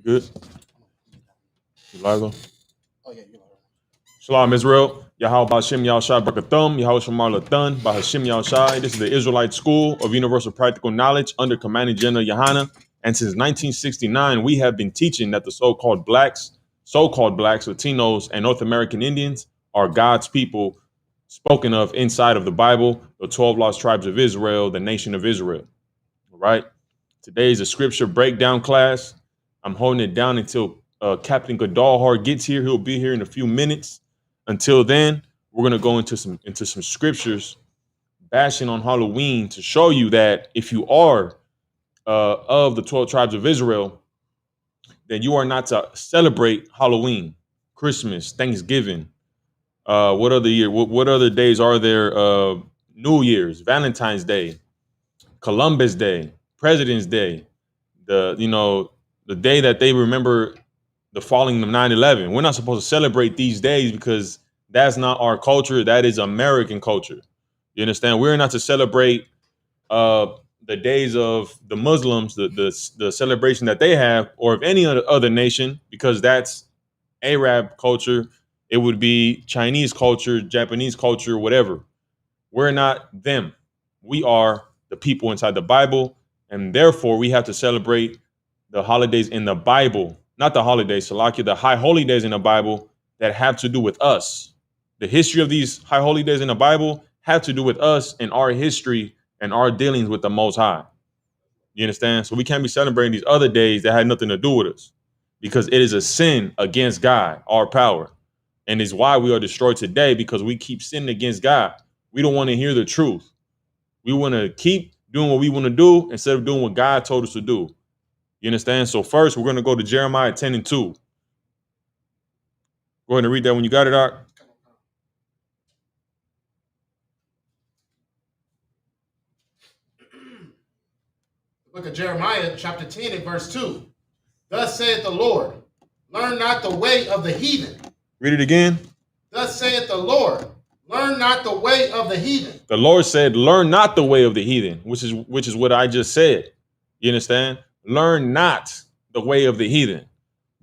Good. You live though? Oh yeah, you live. Shalom Israel. Yahweh Ba'Shem Yahushai Barakathum. Yahweh Shamar Lathan. Ba'Hashem Yahushai. This is the Israelite School of Universal Practical Knowledge under Commanding General Yohana. And since 1969, we have been teaching that the so-called blacks, Latinos, and North American Indians are God's people spoken of inside of the Bible, the 12 lost tribes of Israel, the nation of Israel. All right. Today is a scripture breakdown class. I'm holding it down until Captain Gadalhar gets here. He'll be here in a few minutes. Until then, we're gonna go into some scriptures bashing on Halloween to show you that if you are of the 12 tribes of Israel, then you are not to celebrate Halloween, Christmas, Thanksgiving. What other days are there? New Year's, Valentine's Day, Columbus Day, President's Day, the day that they remember the falling of 9/11. We're not supposed to celebrate these days because that's not our culture. That is American culture. You understand? We're not to celebrate the days of the Muslims, the celebration that they have, or of any other nation, because that's Arab culture. It would be Chinese culture, Japanese culture, whatever. We're not them. We are the people inside the Bible, and therefore we have to celebrate the holidays in the Bible, not the holidays, Salakia, the high holy days in the Bible that have to do with us. The history of these high holy days in the Bible have to do with us and our history and our dealings with the Most High. You understand? So we can't be celebrating these other days that had nothing to do with us, because it is a sin against God, our power. And it's why we are destroyed today, because we keep sinning against God. We don't want to hear the truth. We want to keep doing what we want to do instead of doing what God told us to do. You understand? So first, we're going to go to Jeremiah 10:2. Go ahead and read that when you got it, Art. The book of Jeremiah, chapter 10 and verse 2. Thus saith the Lord, learn not the way of the heathen. Read it again. Thus saith the Lord, learn not the way of the heathen. The Lord said, learn not the way of the heathen, which is what I just said. You understand? Learn not the way of the heathen.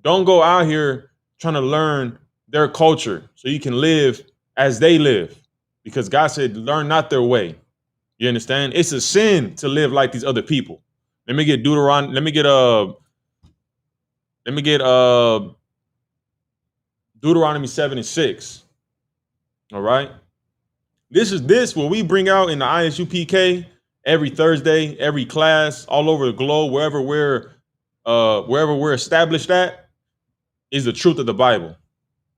Don't go out here trying to learn their culture so you can live as they live, because God said, learn not their way. You understand? It's a sin to live like these other people. Let me get Deuteronomy. Let me get Deuteronomy 7:6. All right. This is what we bring out in the ISUPK every Thursday, every class, all over the globe, wherever we're established at, is the truth of the Bible.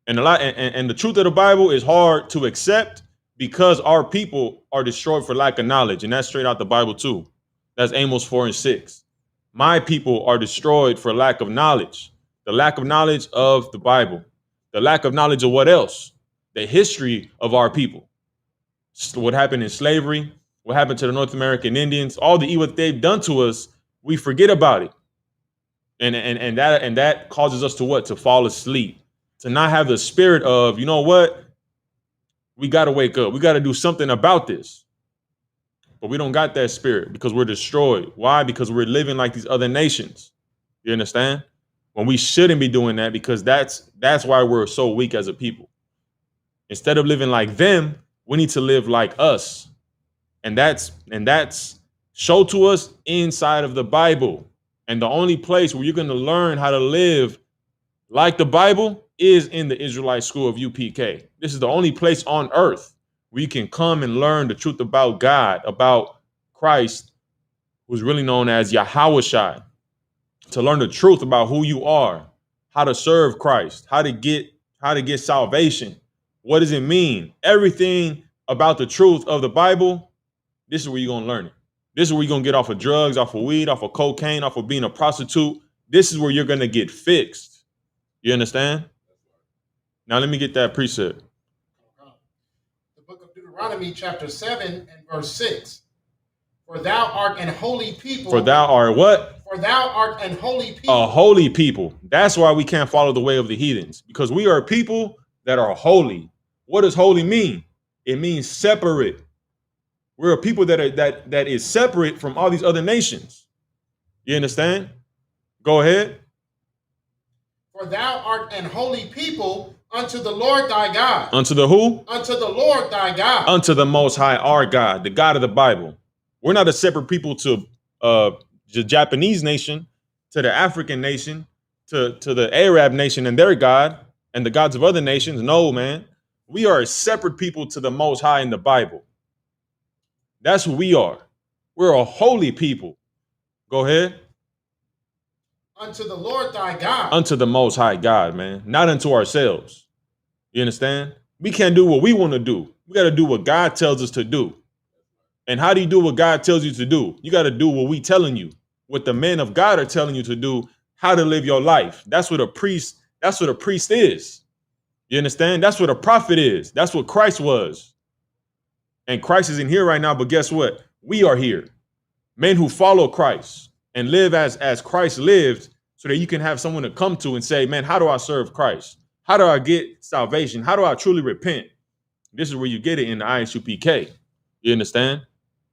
And and the truth of the Bible is hard to accept because our people are destroyed for lack of knowledge. And that's straight out the Bible too. That's Amos 4:6. My people are destroyed for lack of knowledge. The lack of knowledge of the Bible. The lack of knowledge of what else? The history of our people. What happened in slavery, what happened to the North American Indians, all the evil that they've done to us, we forget about it. And that causes us to what? To fall asleep. To not have the spirit of, you know what? We got to wake up. We got to do something about this. But we don't got that spirit because we're destroyed. Why? Because we're living like these other nations. You understand? When we shouldn't be doing that, because that's why we're so weak as a people. Instead of living like them, we need to live like us. And that's shown to us inside of the Bible. And the only place where you're going to learn how to live like the Bible is in the Israelite School of UPK. This is the only place on earth where you can come and learn the truth about God, about Christ, who's really known as Yahushai, to learn the truth about who you are, how to serve Christ, how to get salvation. What does it mean? Everything about the truth of the Bible, this is where you're going to learn it. This is where you're going to get off of drugs, off of weed, off of cocaine, off of being a prostitute. This is where you're going to get fixed. You understand? Now let me get that precept. The book of Deuteronomy, chapter 7 and verse 6. For thou art an holy people. For thou art what? For thou art an holy people. A holy people. That's why we can't follow the way of the heathens, because we are people that are holy. What does holy mean? It means separate. We're a people that is separate from all these other nations. You understand? Go ahead. For thou art an holy people unto the Lord thy God. Unto the who? Unto the Lord thy God. Unto the Most High, our God, the God of the Bible. We're not a separate people to the Japanese nation, to the African nation, to the Arab nation and their God, and the gods of other nations. No, man. We are a separate people to the Most High in the Bible. That's who we are. We're a holy people. Go ahead. Unto the Lord thy God. Unto the Most High God, man. Not unto ourselves. You understand? We can't do what we want to do. We got to do what God tells us to do. And how do you do what God tells you to do? You got to do what we telling you, what the men of God are telling you to do, how to live your life. That's what a priest is. You understand? That's what a prophet is. That's what Christ was. And Christ isn't here right now, but guess what? We are here. Men who follow Christ and live as Christ lived, so that you can have someone to come to and say, man, how do I serve Christ? How do I get salvation? How do I truly repent? This is where you get it in the ISUPK. You understand?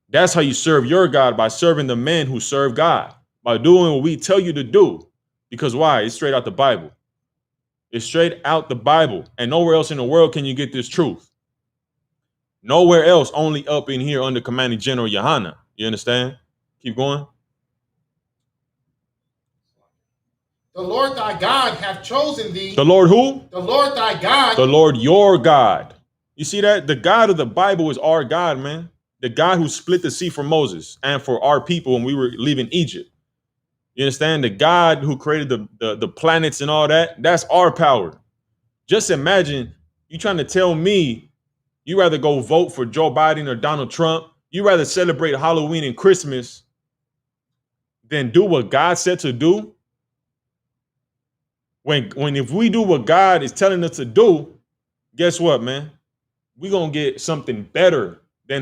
That's how you serve your God, by serving the men who serve God, by doing what we tell you to do. Because why? It's straight out the Bible. It's straight out the Bible. And nowhere else in the world can you get this truth. Nowhere else, only up in here under Commanding General Yohana. You understand? Keep going. The Lord thy God hath chosen thee. The Lord who? The Lord thy God. The Lord your God. You see that? The God of the Bible is our God, man. The God who split the sea for Moses and for our people when we were leaving Egypt. You understand? The God who created the planets and all that, that's our power. Just imagine you trying to tell me you rather go vote for Joe Biden or Donald Trump. You rather celebrate Halloween and Christmas than do what God said to do. When if we do what God is telling us to do, guess what, man? We're going to get something better than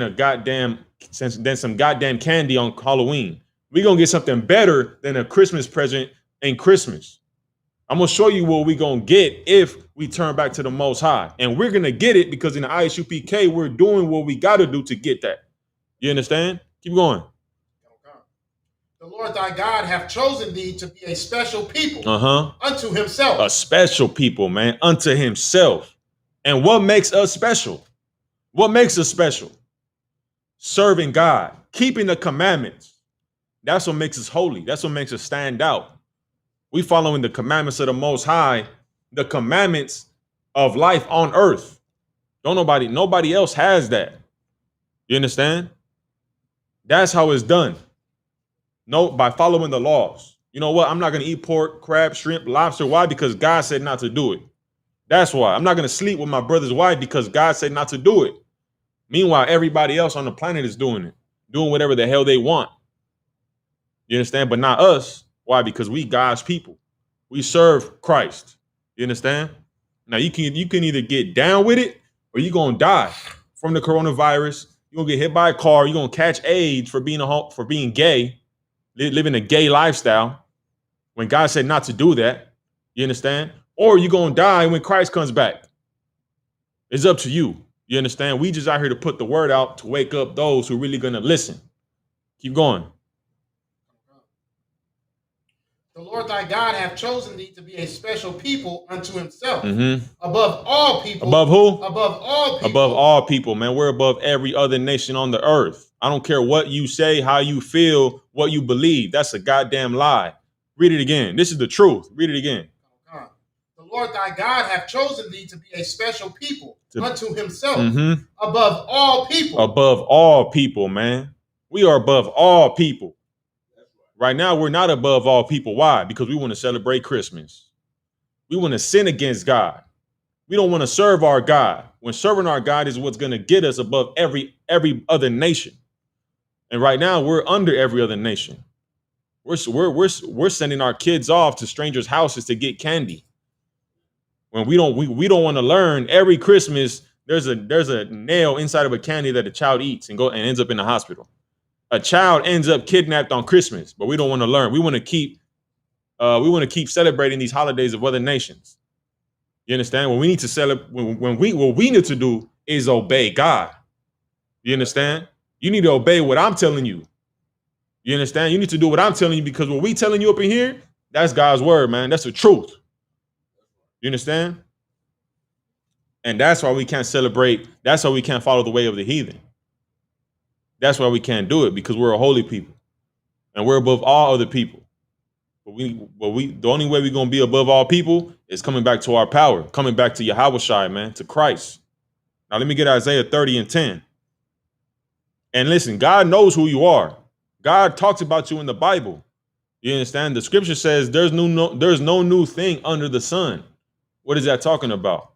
some goddamn candy on Halloween. We're going to get something better than a Christmas present in Christmas. I'm going to show you what we're going to get if we turn back to the Most High. And we're going to get it because in the ISUPK, we're doing what we got to do to get that. You understand? Keep going. The Lord thy God hath chosen thee to be a special people unto himself. A special people, man, unto himself. And what makes us special? What makes us special? Serving God, keeping the commandments. That's what makes us holy. That's what makes us stand out. We following the commandments of the Most High, the commandments of life on earth. Nobody else has that. You understand? That's how it's done. No, by following the laws. You know what? I'm not going to eat pork, crab, shrimp, lobster. Why? Because God said not to do it. That's why. I'm not going to sleep with my brother's wife because God said not to do it. Meanwhile, everybody else on the planet is doing it, doing whatever the hell they want. You understand? But not us. Why? Because we God's people. We serve Christ. You understand? Now you can either get down with it or you're going to die from the coronavirus. You're going to get hit by a car. You're going to catch AIDS for being gay, living a gay lifestyle when God said not to do that. You understand? Or you're going to die when Christ comes back. It's up to you. You understand? We just out here to put the word out to wake up those who are really going to listen. Keep going. The Lord thy God hath chosen thee to be a special people unto himself. Above all people. Above who? Above all people. Above all people, man. We're above every other nation on the earth. I don't care what you say, how you feel, what you believe. That's a goddamn lie. Read it again. This is the truth. Read it again. The Lord thy God hath chosen thee to be a special people unto himself. Above all people. Above all people, man. We are above all people. Right now, we're not above all people. Why? Because we want to celebrate Christmas. We want to sin against God. We don't want to serve our God. When serving our God is what's going to get us above every other nation. And right now, we're under every other nation. We're sending our kids off to strangers' houses to get candy. When we don't want to learn. Every Christmas, there's a nail inside of a candy that a child eats and ends up in the hospital. A child ends up kidnapped on Christmas, but we don't want to learn. We want to keep celebrating these holidays of other nations. You understand? What we need to celebrate, what we need to do is obey God. You understand? You need to obey what I'm telling you. You understand? You need to do what I'm telling you because what we telling you up in here, that's God's word, man. That's the truth. You understand? And that's why we can't celebrate. That's why we can't follow the way of the heathen. That's why we can't do it, because we're a holy people and we're above all other people. The only way we're gonna be above all people is coming back to our power, coming back to Yahweh Shai, man, to Christ. Now let me get Isaiah 30 and 10. And listen, God knows who you are. God talks about you in the Bible. You understand? The scripture says there's no new thing under the sun. What is that talking about?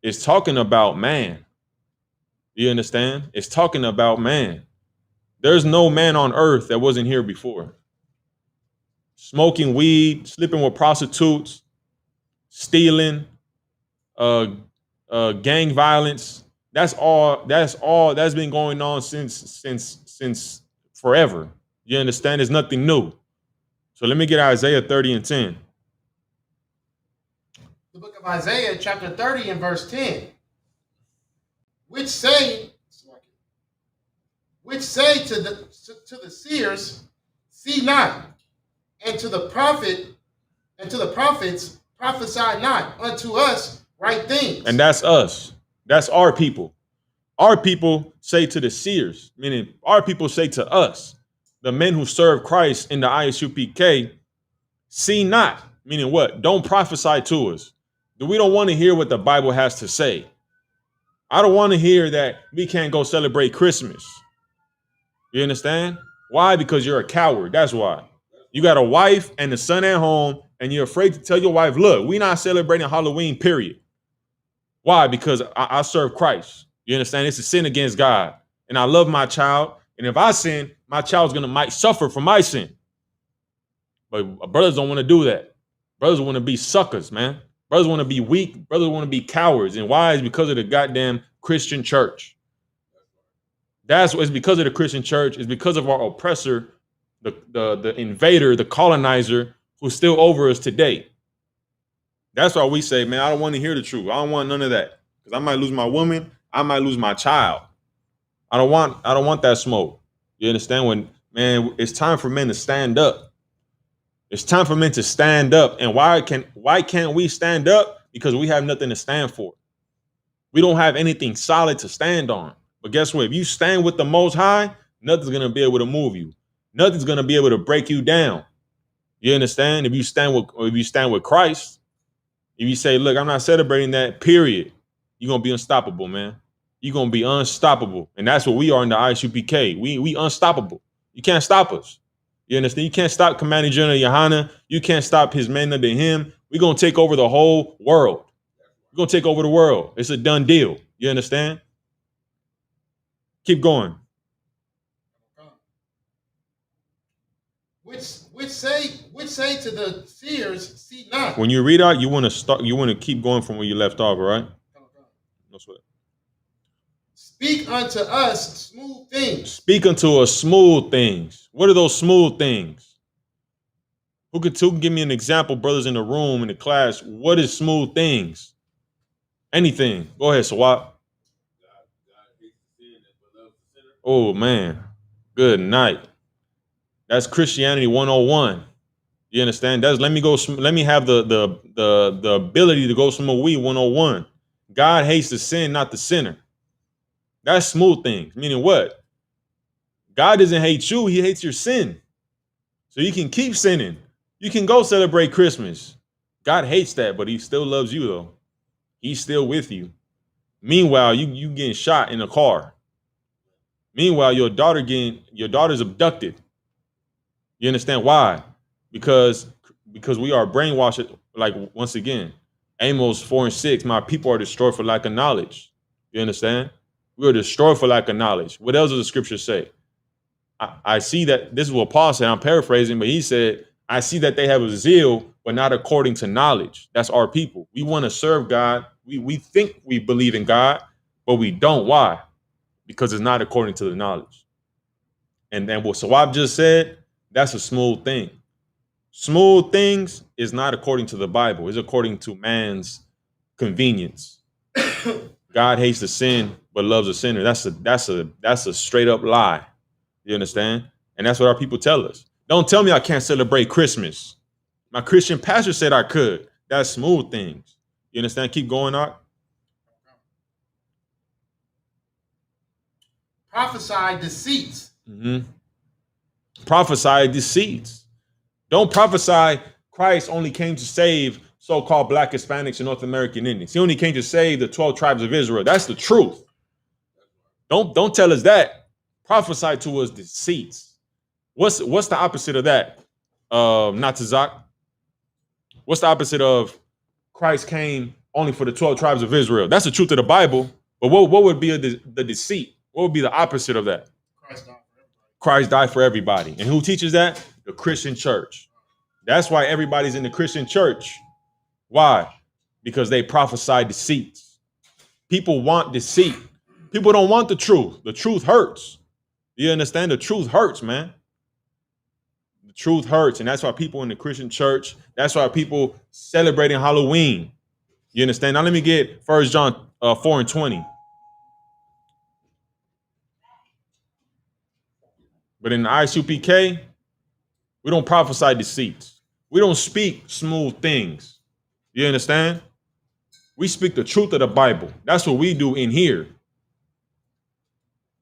It's talking about man. You understand? It's talking about man. There's no man on earth that wasn't here before. Smoking weed, sleeping with prostitutes, stealing, gang violence. That's all that's been going on since forever. You understand? There's nothing new. So let me get Isaiah 30 and 10. The book of Isaiah, chapter 30 and verse 10. Which say to the seers, see not, and to the prophets prophesy not unto us right things. And that's us. That's our people. Our people say to the seers, meaning our people say to us, the men who serve Christ in the ISUPK, see not, meaning what? Don't prophesy to us. We don't want to hear what the Bible has to say. I don't want to hear that we can't go celebrate Christmas. You understand? Why? Because you're a coward. That's why. You got a wife and a son at home, and you're afraid to tell your wife, look, we're not celebrating Halloween, period. Why? Because I serve Christ. You understand? It's a sin against God. And I love my child. And if I sin, my child's might suffer for my sin. But brothers don't want to do that. Brothers want to be suckers, man. Brothers want to be weak. Brothers want to be cowards. And why? It's because of the goddamn Christian church. It's because of the Christian church. It's because of our oppressor, the invader, the colonizer, who's still over us today. That's why we say, man, I don't want to hear the truth. I don't want none of that. Because I might lose my woman. I might lose my child. I don't want that smoke. You understand? Man, it's time for men to stand up. It's time for men to stand up. And why can't we stand up? Because we have nothing to stand for. We don't have anything solid to stand on. But guess what? If you stand with the Most High, nothing's going to be able to move you. Nothing's going to be able to break you down. You understand? If you stand with Christ, if you say, look, I'm not celebrating that, period, you're going to be unstoppable, man. You're going to be unstoppable. And that's what we are in the ISUPK. We unstoppable. You can't stop us. You understand? You can't stop Commanding General Yohana. You can't stop his men under him. We're going to take over the whole world. We're going to take over the world. It's a done deal. You understand? Keep going. Which say to the seers, see not. When you read out, you want to keep going from where you left off, all right? No sweat. Speak unto us smooth things. Speak unto us smooth things. What are those smooth things? Who can give me an example, brothers in the room, in the class? What is smooth things? Anything. Go ahead, Sawat. Oh, man. Good night. That's Christianity 101. You understand? Let me have the ability to go smoke weed 101. God hates the sin, not the sinner. That's smooth things. Meaning what? God doesn't hate you, he hates your sin. So you can keep sinning. You can go celebrate Christmas. God hates that, but he still loves you though. He's still with you. Meanwhile, you getting shot in a car. Meanwhile, your daughter's abducted. You understand why? Because we are brainwashed. Like once again, Amos 4 and 6, my people are destroyed for lack of knowledge. You understand? We are destroyed for lack of knowledge. What else does the scripture say? I see that this is what Paul said. I'm paraphrasing, but he said, I see that they have a zeal, but not according to knowledge. That's our people. We want to serve God. We think we believe in God, but we don't. Why? Because it's not according to the knowledge. And then what Sawab just said, that's a smooth thing. Smooth things is not according to the Bible. It's according to man's convenience. God hates the sin, but loves the sinner. That's a straight up lie. You understand? And that's what our people tell us. Don't tell me I can't celebrate Christmas. My Christian pastor said I could. That's smooth things. You understand? Keep going, Doc. Prophesy deceits. Prophesy deceits. Don't prophesy Christ only came to save so-called Black Hispanics and North American Indians. He only came to save the 12 tribes of Israel. That's the truth. Don't tell us that. Prophesy to us deceits. What's the opposite of that? Not to Zach. What's the opposite of Christ came only for the 12 tribes of Israel? That's the truth of the Bible. But what would be the deceit? What would be the opposite of that? Christ died for everybody. And who teaches that? The Christian church. That's why everybody's in the Christian church. Why? Because they prophesy deceits. People want deceit. People don't want the truth. The truth hurts. You understand? The truth hurts, man. The truth hurts. And that's why people in the Christian church, that's why people celebrating Halloween. You understand? Now let me get 1 John 4 and 20. But in the ISUPK, we don't prophesy deceits. We don't speak smooth things. You understand? We speak the truth of the Bible. That's what we do in here.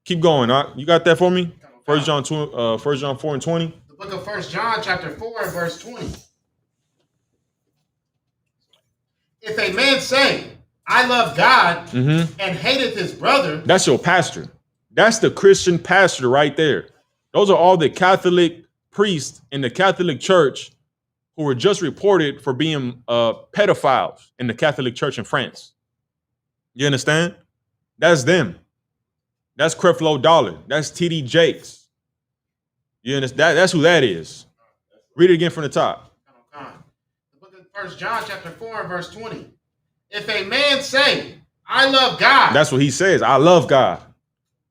Keep going. You got that for me? 1 John 4 and 20. The book of 1 John chapter 4 and verse 20. If a man say, I love God and hateth his brother. That's your pastor. That's the Christian pastor right there. Those are all the Catholic priests in the Catholic Church who were just reported for being pedophiles in the Catholic Church in France. You understand? That's them. That's Creflo Dollar. That's TD Jakes. You understand? That's who that is. Read it again from the top. The book of 1 John chapter 4 and verse 20. If a man say, I love God. That's what he says. I love God.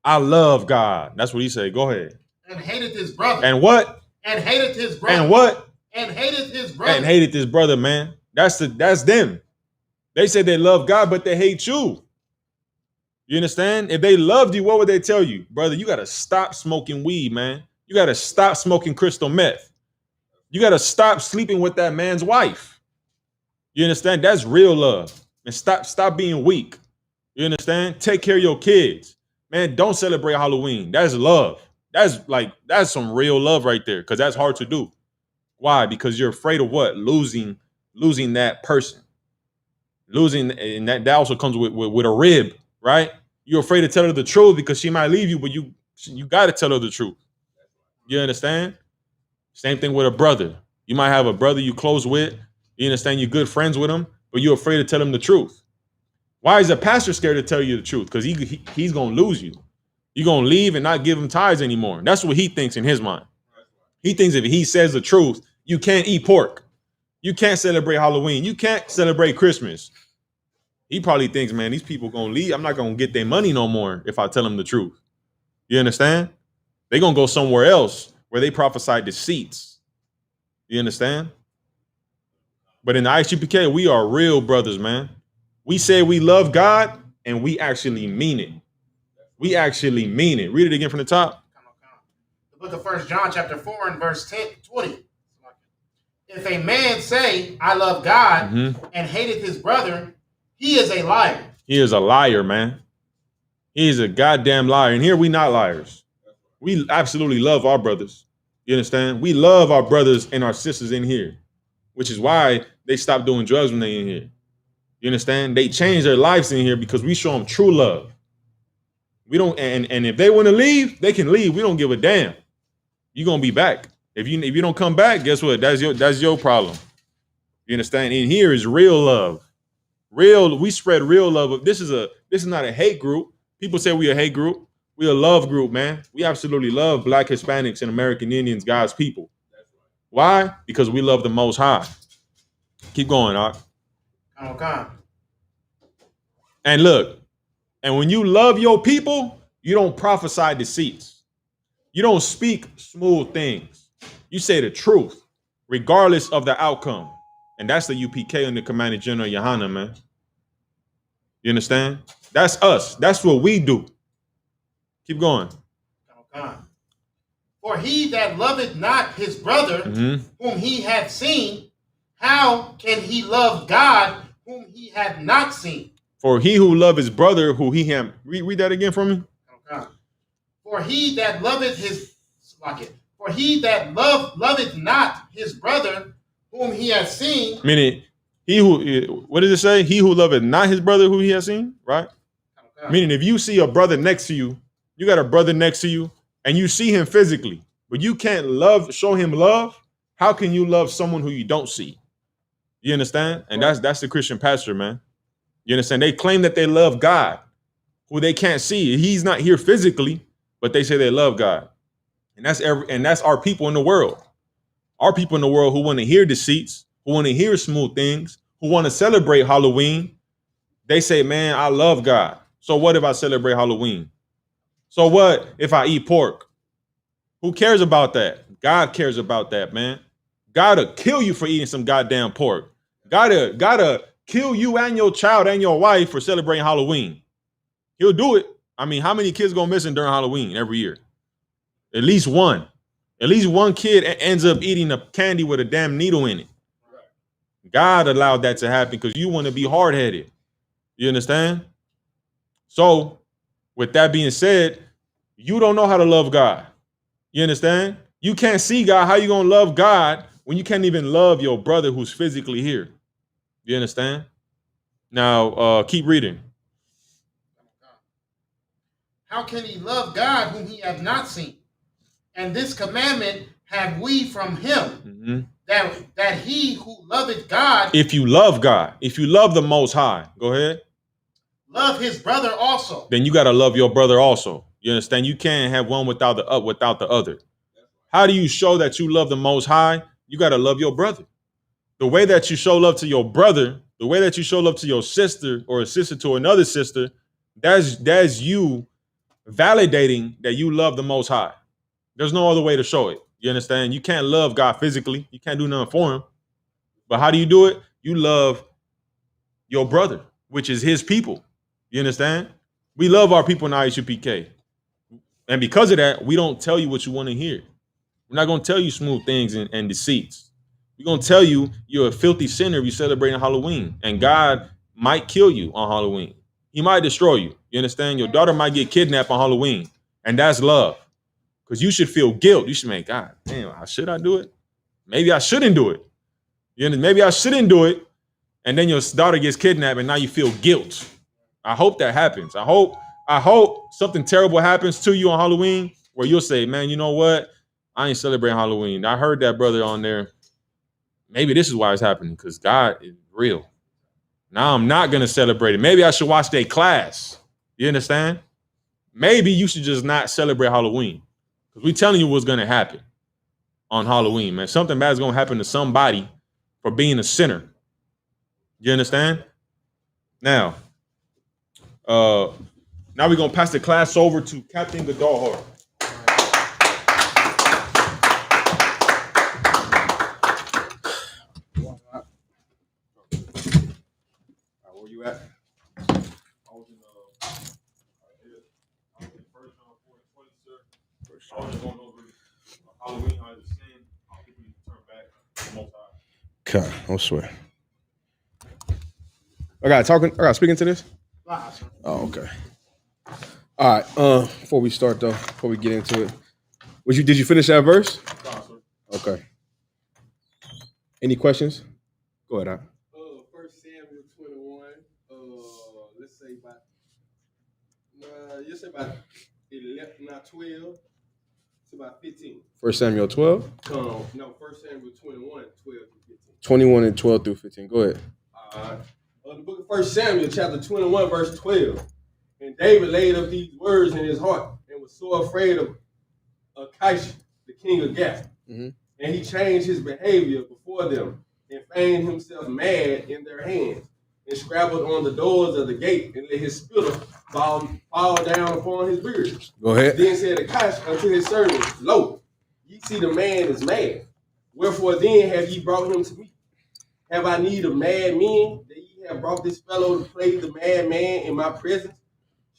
I love God. That's what he said. Go ahead. And hateth his brother. And what? And hateth his brother. And what? And hateth his brother. And hated his brother, man. That's them. They say they love God, but they hate you. You understand? If they loved you, what would they tell you? Brother, you got to stop smoking weed, man. You got to stop smoking crystal meth. You got to stop sleeping with that man's wife. You understand? That's real love. And stop being weak. You understand? Take care of your kids. Man, don't celebrate Halloween. That's love. That's some real love right there, because that's hard to do. Why? Because you're afraid of what? Losing that person. And that also comes with a rib, right? You're afraid to tell her the truth because she might leave you, but you got to tell her the truth. You understand? Same thing with a brother. You might have a brother you close with. You understand? You're good friends with him, but you're afraid to tell him the truth. Why is a pastor scared to tell you the truth? Because he's going to lose you. You're going to leave and not give him tithes anymore. That's what he thinks in his mind. He thinks if he says the truth, you can't eat pork. You can't celebrate Halloween. You can't celebrate Christmas. He probably thinks, man, these people going to leave. I'm not going to get their money no more if I tell them the truth. You understand? They're going to go somewhere else where they prophesy deceits. You understand? But in the ISUPK, we are real brothers, man. We say we love God, and we actually mean it. We actually mean it. Read it again from the top. The book of 1 John chapter 4 and verse 20. If a man say, I love God and hateth his brother, he is a liar. He is a liar, man. He is a goddamn liar. And here we not liars. We absolutely love our brothers. You understand? We love our brothers and our sisters in here, which is why they stop doing drugs when they in here. You understand? They change their lives in here because we show them true love. We don't, and if they want to leave, they can leave. We don't give a damn. You're gonna be back. If you don't come back, guess what? That's your problem. You understand? In here is real love. We spread real love. This is not a hate group. People say we a hate group. We a love group, man. We absolutely love Black Hispanics and American Indians, God's people. Why? Because we love the Most High. Keep going, Doc. Okay. And look, and when you love your people, you don't prophesy deceits. You don't speak smooth things. You say the truth, regardless of the outcome. And that's the UPK and the Commanding General Yohana, man. You understand? That's us. That's what we do. Keep going. Okay. For he that loveth not his brother, whom he hath seen, how can he love God whom he hath not seen. For he who loveth his brother, who he hath. Read that again for me. Okay. For he that loveth loveth not his brother, whom he has seen. Meaning, what does it say? He who loveth not his brother, who he has seen, right? Okay. Meaning, if you see a brother next to you, you got a brother next to you, and you see him physically, but you can't show him love. How can you love someone who you don't see? You understand? And that's the Christian pastor, man. You understand? They claim that they love God, who they can't see. He's not here physically, but they say they love God. And that's our people in the world. Our people in the world who want to hear deceits, who want to hear smooth things, who want to celebrate Halloween. They say, man, I love God. So what if I celebrate Halloween? So what if I eat pork? Who cares about that? God cares about that, man. God will kill you for eating some goddamn pork. Gotta kill you and your child and your wife for celebrating Halloween. He'll do it. I mean, how many kids go missing during Halloween every year? At least one. At least one kid ends up eating a candy with a damn needle in it. God allowed that to happen because you want to be hard-headed. You understand? So, with that being said, you don't know how to love God. You understand? You can't see God. How you gonna love God when you can't even love your brother who's physically here? You understand? Now, keep reading. How can he love God whom he hath not seen? And this commandment have we from him, that he who loveth God. If you love God, if you love the Most High, go ahead. Love his brother also. Then you got to love your brother also. You understand? You can't have one without the other. How do you show that you love the Most High? You got to love your brother. The way that you show love to your brother, the way that you show love to your sister or a sister to another sister, that's you validating that you love the Most High. There's no other way to show it. You understand? You can't love God physically. You can't do nothing for him. But how do you do it? You love your brother, which is his people. You understand? We love our people in ISUPK. And because of that, we don't tell you what you want to hear. We're not going to tell you smooth things and deceits. We're going to tell you you're a filthy sinner if you're celebrating Halloween. And God might kill you on Halloween. He might destroy you. You understand? Your daughter might get kidnapped on Halloween. And that's love. Because you should feel guilt. You should make, God, damn, should I do it? Maybe I shouldn't do it. You know, maybe I shouldn't do it. And then your daughter gets kidnapped and now you feel guilt. I hope that happens. I hope something terrible happens to you on Halloween where you'll say, man, you know what? I ain't celebrating Halloween. I heard that brother on there. Maybe this is why it's happening, because God is real. Now I'm not going to celebrate it. Maybe I should watch their class. You understand? Maybe you should just not celebrate Halloween. Because we're telling you what's going to happen on Halloween, man. Something bad is going to happen to somebody for being a sinner. You understand? Now we're going to pass the class over to Captain Godard. Where you at? I was in first John 4:20, sir. I was just going over Halloween, how it's sin. How people need to turn back to the Most High. Okay, I swear. I got speaking to this? Oh, okay. All right. Before we start though, before we get into it, did you finish that verse? Okay. Any questions? Go ahead. First Samuel 21. Let's say about 11, not 12. It's about 15. First Samuel 12. No, First Samuel 21, 12 through 15. 21 and 12 through 15. Go ahead. The book of First Samuel, chapter 21, verse 12. And David laid up these words in his heart and was so afraid of Achish, the king of Gath. Mm-hmm. And he changed his behavior before them and feigned himself mad in their hands and scrabbled on the doors of the gate and let his spittle fall down upon his beard. Go ahead. Then said Achish unto his servants, Lo, ye see the man is mad. Wherefore then have ye brought him to me? Have I need of mad men that ye have brought this fellow to play the madman in my presence?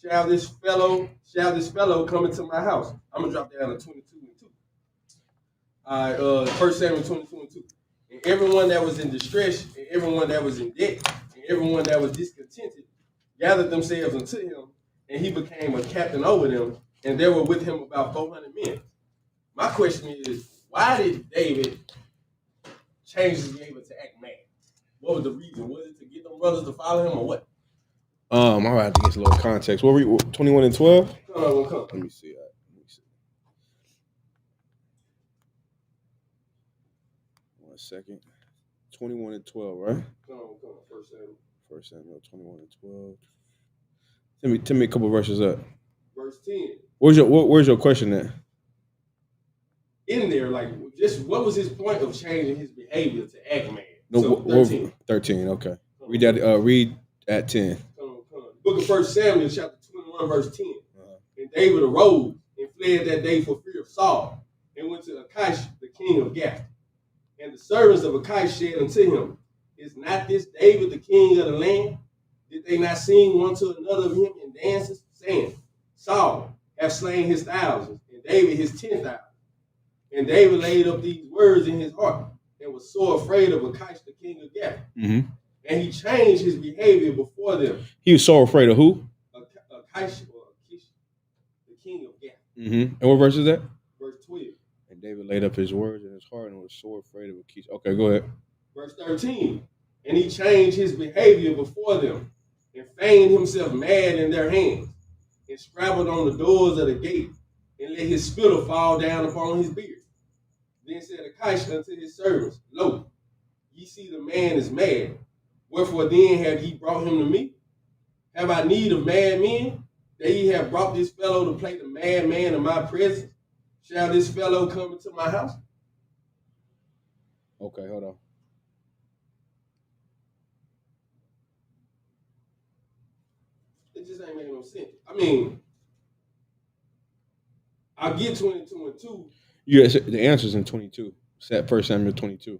Shall this fellow come into my house? I'm gonna drop down to 22 and 2. 1 Samuel 22 and 2. And everyone that was in distress, and everyone that was in debt, and Everyone that was discontented gathered themselves unto him, and he became a captain over them, and there were with him about 400 men. My question is, why did David change his behavior to act mad? What was the reason? Was it to get them brothers to follow him or what? I might have to get a little context. What were you, 21 and 12? Come on. Let me see. One second. 21 and 12, right? Come on. First Samuel 21 and 12. Tell me a couple verses up. Verse 10. Where's your question at? In there, like, just what was his point of changing his behavior to act mad? No, So, 13. 13, okay. Read that. Read at 10. Come on. Book of 1 Samuel, chapter 21, verse 10. And David arose and fled that day for fear of Saul, and went to Achish, the king of Gath. And the servants of Achish said unto him, Is not this David the king of the land? Did they not sing one to another of him in dances, saying, Saul hath slain his thousands, and David his 10,000? And David laid up these words in his heart, and was so afraid of Achish, the king of Gath. Mm-hmm. And he changed his behavior before them. He was so afraid of who? Achish, the king of Gath. Mm-hmm. And what verse is that? Verse 12. And David laid up his words in his heart and was so afraid of Achish. Okay, go ahead. Verse 13. And he changed his behavior before them, and feigned himself mad in their hands, and scrabbled on the doors of the gate, and let his spittle fall down upon his beard. Then said Achish unto his servants, Lo, ye see the man is mad. Wherefore then have ye brought him to me? Have I need of mad men, that ye have brought this fellow to play the madman in my presence? Shall this fellow come into my house? Okay, hold on. It just ain't making no sense. I mean, I'll get 22 and 2. Yes, the answer's in 22. It's at 1 Samuel 22.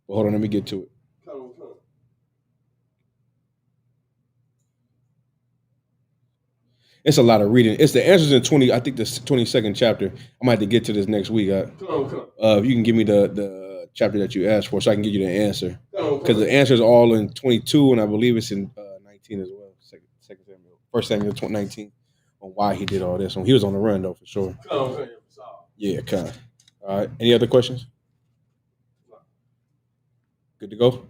But hold on, let me get to it. Come on. It's a lot of reading. It's the answers in 20. I think the 22nd chapter. I might have to get to this next week. Come on. If you can give me the chapter that you asked for, so I can give you the answer. Come Because the answer is all in 22, and I believe it's in 19 as well. Second Samuel, 1 Samuel 19, on why he did all this. He was on the run though, for sure. Come on. Yeah, kind of. All right. Any other questions? Good to go.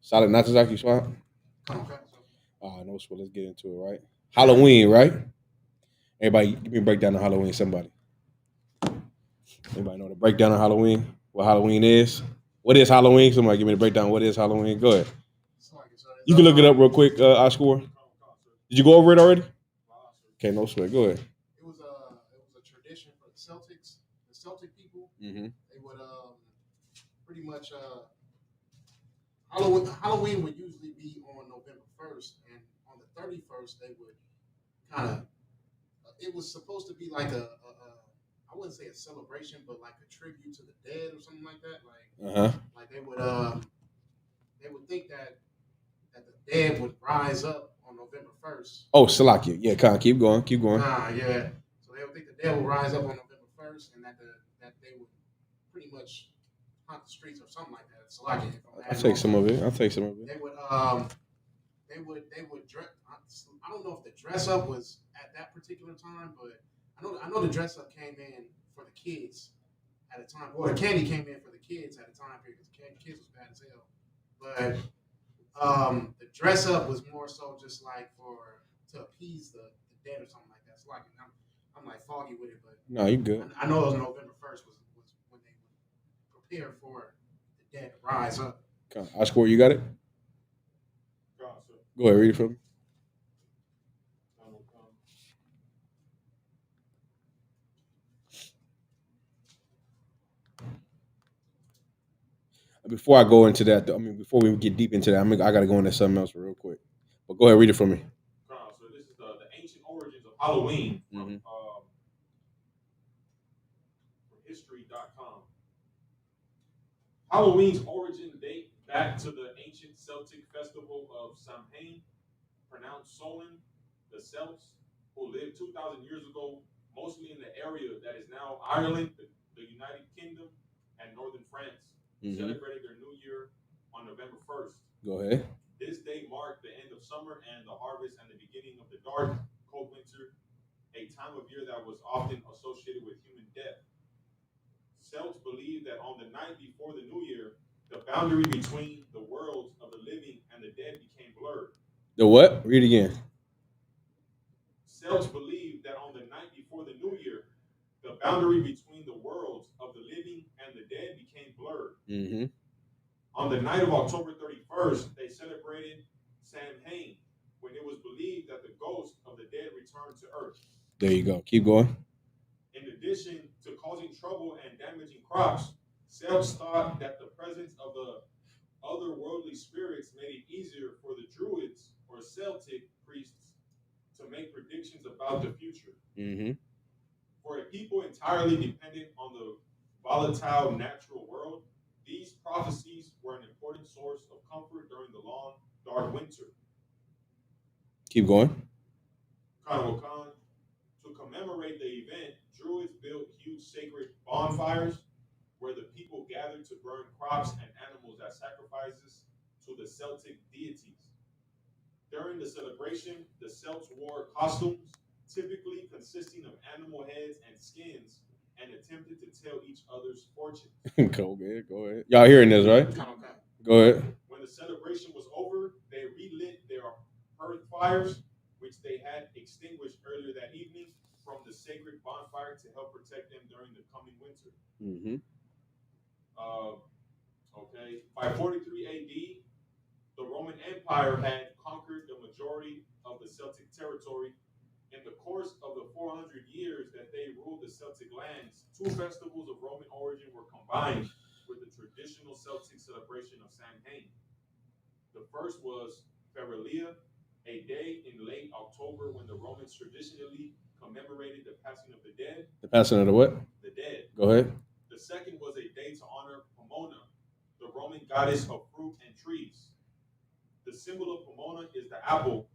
Solid. Natazaki, swap. No sweat. Let's get into it. Right. Halloween, right? Everybody, give me a breakdown of Halloween. Somebody. Anybody know the breakdown of Halloween? What Halloween is? What is Halloween? Somebody give me the breakdown. What is Halloween? Go ahead. You can look it up real quick, Oscar. Did you go over it already? Okay, no sweat. Go ahead. It was a tradition for the Celtics, the Celtic people. Mm-hmm. They would pretty much Halloween would usually be on November 1st, and on the 31st they would kind of. It was supposed to be like a I wouldn't say a celebration, but like a tribute to the dead or something like that. Like they would think that the dead would rise up on November 1st. Oh, Salakia. Yeah, kind of keep going. Yeah. So they would think the dead would rise up on November 1st, and that they would pretty much haunt the streets or something like that. Salakia. I'll take some of it. They would dress. I don't know if the dress up was at that particular time, but I know the dress up came in for the kids at a time, or the candy came in for the kids at a time period because the kids was bad as hell. But the dress up was more so just like to appease the dead or something like that. So like I'm like foggy with it, but no, you good. I know it was November 1st was when they would prepare for the dead to rise up. Okay. Oscar, you got it? Go ahead, read it for me. Before I go into that, before we get deep into that, I got to go into something else real quick. But go ahead, read it for me. So this is the ancient origins of Halloween from history.com. Halloween's origin date back to the ancient Celtic festival of Samhain, pronounced Solon, the Celts, who lived 2,000 years ago, mostly in the area that is now Ireland, the United Kingdom, and northern France. Celebrating their new year on November 1st. Go ahead. This date mark the end of summer and the harvest and the beginning of the dark, cold winter, a time of year that was often associated with human death. Celts believed that on the night before the new year, the boundary between the worlds of the living and the dead became blurred. The what? Read again. Celts believed that on the night before the new year, the boundary between the worlds of the living and the dead became blurred. Mm-hmm. On the night of October 31st, they celebrated Samhain, when it was believed that the ghost of the dead returned to Earth. There you go. Keep going. In addition to causing trouble and damaging crops, Celts thought that the presence of the otherworldly spirits made it easier for the Druids or Celtic priests to make predictions about the future. Mm-hmm. For a people entirely dependent on the volatile natural world, these prophecies were an important source of comfort during the long, dark winter. Keep going. To commemorate the event, Druids built huge sacred bonfires where the people gathered to burn crops and animals as sacrifices to the Celtic deities. During the celebration, the Celts wore costumes, typically consisting of animal heads and skins, and attempted to tell each other's fortunes. Go ahead. Y'all hearing this, right? Go ahead. When the celebration was over, they relit their hearth fires, which they had extinguished earlier that evening, from the sacred bonfire to help protect them during the coming winter. Mm-hmm. By 43 AD, the Roman Empire had conquered the majority of the Celtic territory. In the course of the 400 years that they ruled the Celtic lands, two festivals of Roman origin were combined with the traditional Celtic celebration of Samhain. The first was Feralia, a day in late October when the Romans traditionally commemorated the passing of the dead. The passing of the what? The dead. Go ahead. The second was a day to honor Pomona, the Roman goddess of fruit and trees. The symbol of Pomona is the apple,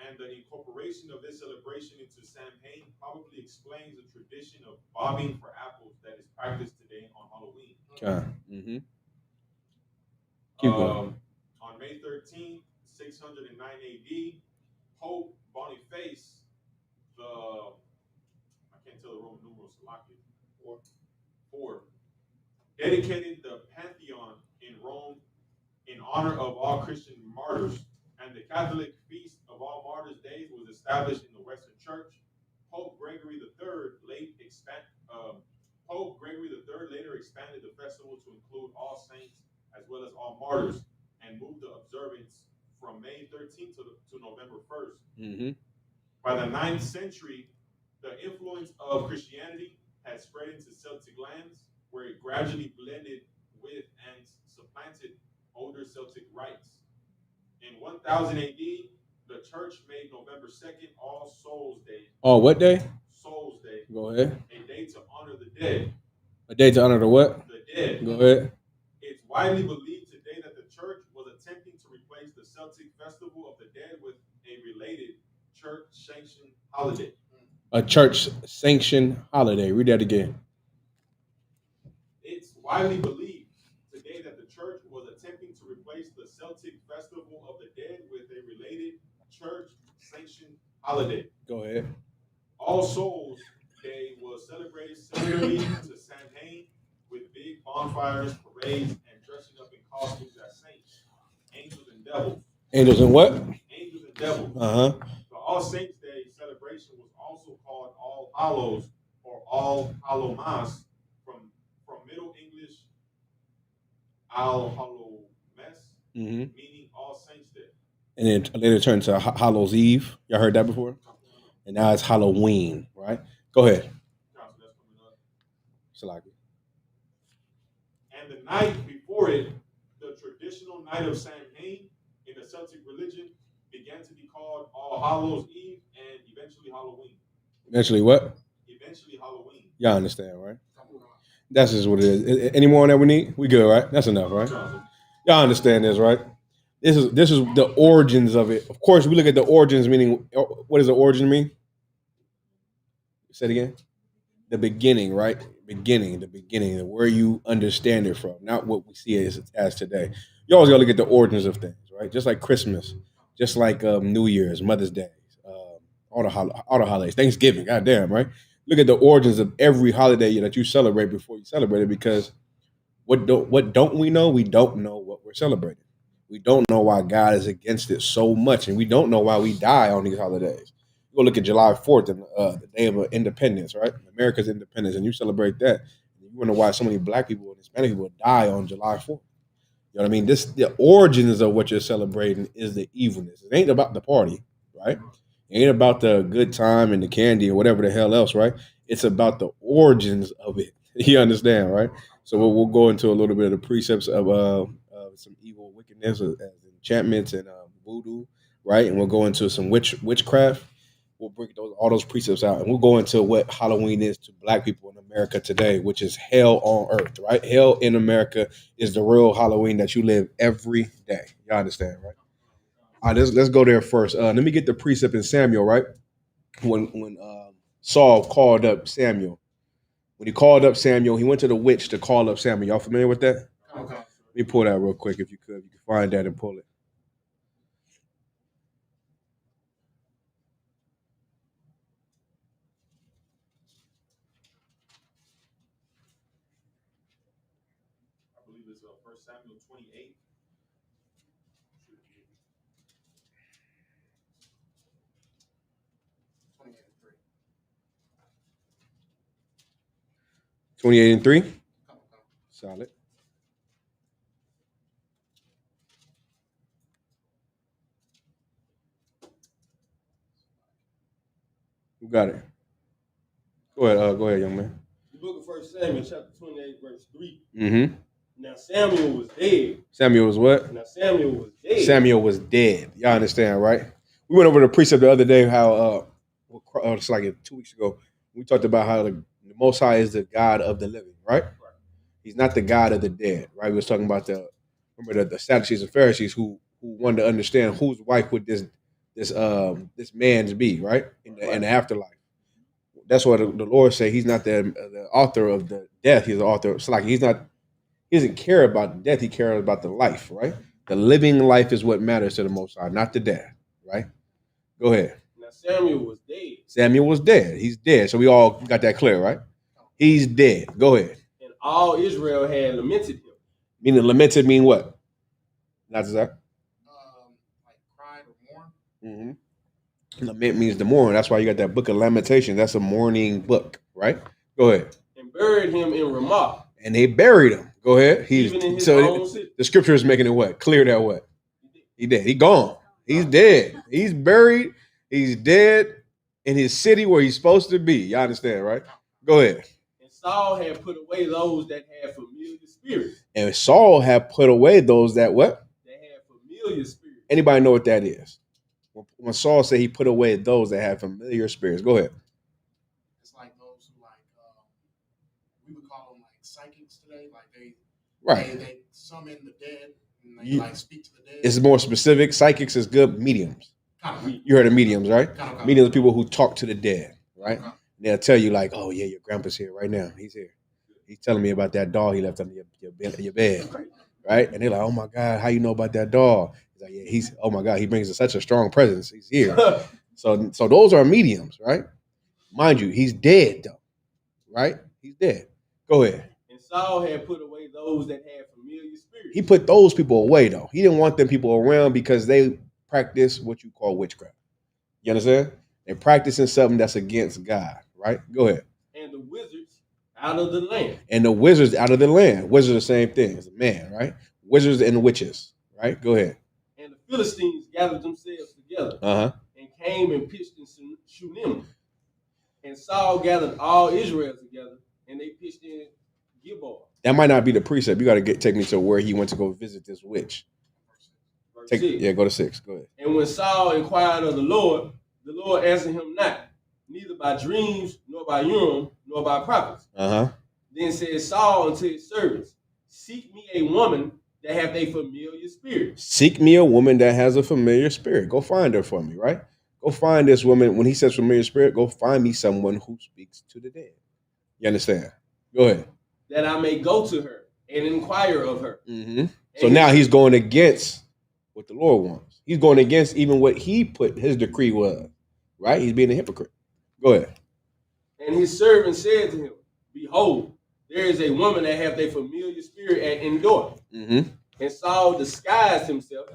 and the incorporation of this celebration into Samhain probably explains the tradition of bobbing for apples that is practiced today on Halloween. Okay. Mm-hmm. Keep going. On May 13th, 609 AD, Pope Boniface, I can't tell the Roman numeral, four, dedicated the Pantheon in Rome in honor of all Christian martyrs, and the Catholic feast of all martyrs' days was established in the Western Church. Pope Gregory III later expanded the festival to include all saints as well as all martyrs, and moved the observance from May 13th to November 1st. Mm-hmm. By the 9th century, the influence of Christianity had spread into Celtic lands, where it gradually blended with and supplanted older Celtic rites. In 1000 AD, the church made November 2nd All Souls Day. Oh, what day? Souls Day. Go ahead. A day to honor the dead. A day to honor the what? The dead. Go ahead. It's widely believed today that the church was attempting to replace the Celtic Festival of the Dead with a related church-sanctioned holiday. A church-sanctioned holiday. Read that again. It's widely believed today that the church was attempting to replace the Celtic Festival of the Dead with a related church-sanctioned holiday. Go ahead. All Souls Day was celebrated similarly to Samhain, with big bonfires, parades, and dressing up in costumes as saints, angels, and devils. Angels and what? Angels and devils. Uh-huh. The All Saints Day celebration was also called All Hallows or All Hallowmas, from Middle English Al Hallowmas, meaning All Saints Day. And then later turned to Hallows Eve. Y'all heard that before? And now it's Halloween, right? Go ahead. Salaki. And the night before it, the traditional night of Samhain in the Celtic religion began to be called All Hallows Eve and eventually Halloween. Eventually what? Eventually Halloween. Y'all understand, right? That's just what it is. Any more that we need? We good, right? That's enough, right? Y'all understand this, right? This is the origins of it. Of course, we look at the origins, meaning what does the origin mean? Say it again. The beginning, right? The beginning, where you understand it from, not what we see as today. You always got to look at the origins of things, right? Just like Christmas. just like New Year's, Mother's Day, all the holidays, Thanksgiving. Goddamn, right? Look at the origins of every holiday that you celebrate before you celebrate it, because what don't we know? We don't know what we're celebrating. We don't know why God is against it so much, and we don't know why we die on these holidays. You go look at July 4th and the Day of Independence, right? America's independence, and you celebrate that. You wonder why so many Black people and Hispanic people die on July 4th. You know what I mean? The origins of what you're celebrating is the evilness. It ain't about the party, right? It ain't about the good time and the candy or whatever the hell else, right? It's about the origins of it. You understand, right? So we'll go into a little bit of the precepts of some evil wickedness, as enchantments and voodoo, right? And we'll go into some witchcraft. We'll break all those precepts out, and we'll go into what Halloween is to Black people in America today, which is hell on earth, right? Hell in America is the real Halloween that you live every day. Y'all understand, right? All right, let's go there first. Let me get the precept in Samuel, right? When Saul called up Samuel. When he called up Samuel, he went to the witch to call up Samuel. Y'all familiar with that? Okay. Let me pull that real quick if you could. You can find that and pull it. I believe it's 1 Samuel 28. 28 and 3. Solid. Who got it? Go ahead, young man. The book of 1 Samuel, chapter 28, verse 3. Mm-hmm. Now Samuel was dead. Samuel was what? Now Samuel was dead. Samuel was dead. Y'all understand, right? We went over the precept the other day, how it's like 2 weeks ago. We talked about how the Most High is the God of the living, right? He's not the God of the dead, right? We was talking about the Sadducees and Pharisees who wanted to understand whose wife would this man's be, right? In the afterlife. That's what the Lord said. He's not the author of the death. He's the author. It's like he doesn't care about death. He cares about the life, right? The living life is what matters to the Most High, not the death, right? Go ahead. Now Samuel was dead. Samuel was dead. He's dead. So we all got that clear, right? He's dead. Go ahead. And all Israel had lamented him. Meaning lamented mean what? Not that. Like cried or mourn. Mm-hmm. Lament means to mourn. That's why you got that book of Lamentation. That's a mourning book, right? Go ahead. And buried him in Ramah. And they buried him. Go ahead. The scripture is making it what? Clear that what? He dead. He gone. He's dead. He's buried. He's dead in his city where he's supposed to be. Y'all understand, right? Go ahead. And Saul had put away those that had familiar spirits. And Saul had put away those that what? That had familiar spirits. Anybody know what that is? When Saul said he put away those that had familiar spirits. Go ahead. It's like those who we would call them like psychics today. Like they summon the dead and they speak to the dead. It's more specific. Psychics is good. Mediums. You heard of mediums, right? Mediums are people who talk to the dead, right? Okay. They'll tell you like, oh yeah, your grandpa's here right now. He's here. He's telling me about that doll he left under your bed, right? And they're like, oh my God, how you know about that doll? He's like, yeah, oh my God, he brings such a strong presence. He's here. So those are mediums, right? Mind you, he's dead though, right? He's dead. Go ahead. And Saul had put away those that had familiar spirits. He put those people away though. He didn't want them people around because they practice what you call witchcraft. You understand? They're practicing something that's against God, right? Go ahead. And the wizards out of the land. And the wizards out of the land. Wizards are the same thing as a man, right? Wizards and witches, right? Go ahead. And the Philistines gathered themselves together and came and pitched in Shunem. And Saul gathered all Israel together and they pitched in Gilboa. That might not be the precept. You got to take me to where he went to go visit this witch. Go to 6. Go ahead. And when Saul inquired of the Lord answered him not, neither by dreams, nor by Urim, nor by prophets. Then said Saul unto his servants, seek me a woman that hath a familiar spirit. Seek me a woman that has a familiar spirit. Go find her for me, right? Go find this woman. When he says familiar spirit, go find me someone who speaks to the dead. You understand? Go ahead. That I may go to her and inquire of her. So now he's going against what the Lord wants. He's going against even what he put his decree was. Right? He's being a hypocrite. Go ahead. And his servant said to him, Behold, there is a woman that hath a familiar spirit at Endor. Mm-hmm. And Saul disguised himself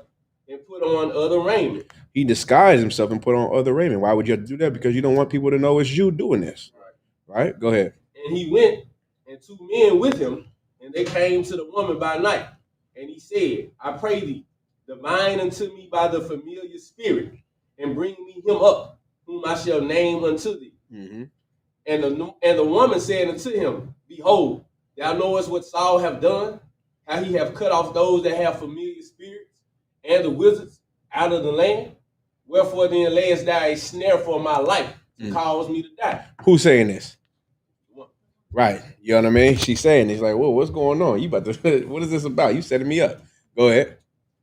and put on other raiment. He disguised himself and put on other raiment. Why would you have to do that? Because you don't want people to know it's you doing this. Right? Go ahead. And he went, and 2 men with him, and they came to the woman by night. And he said, I pray thee, divine unto me by the familiar spirit, and bring me him up, whom I shall name unto thee. Mm-hmm. And the woman said unto him, Behold, thou knowest what Saul have done, how he have cut off those that have familiar spirits, and the wizards out of the land. Wherefore then layest thou a snare for my life to cause me to die? Who's saying this? Right. You know what I mean? She's saying this. Like, whoa, what's going on? You about to, what is this about? You setting me up. Go ahead.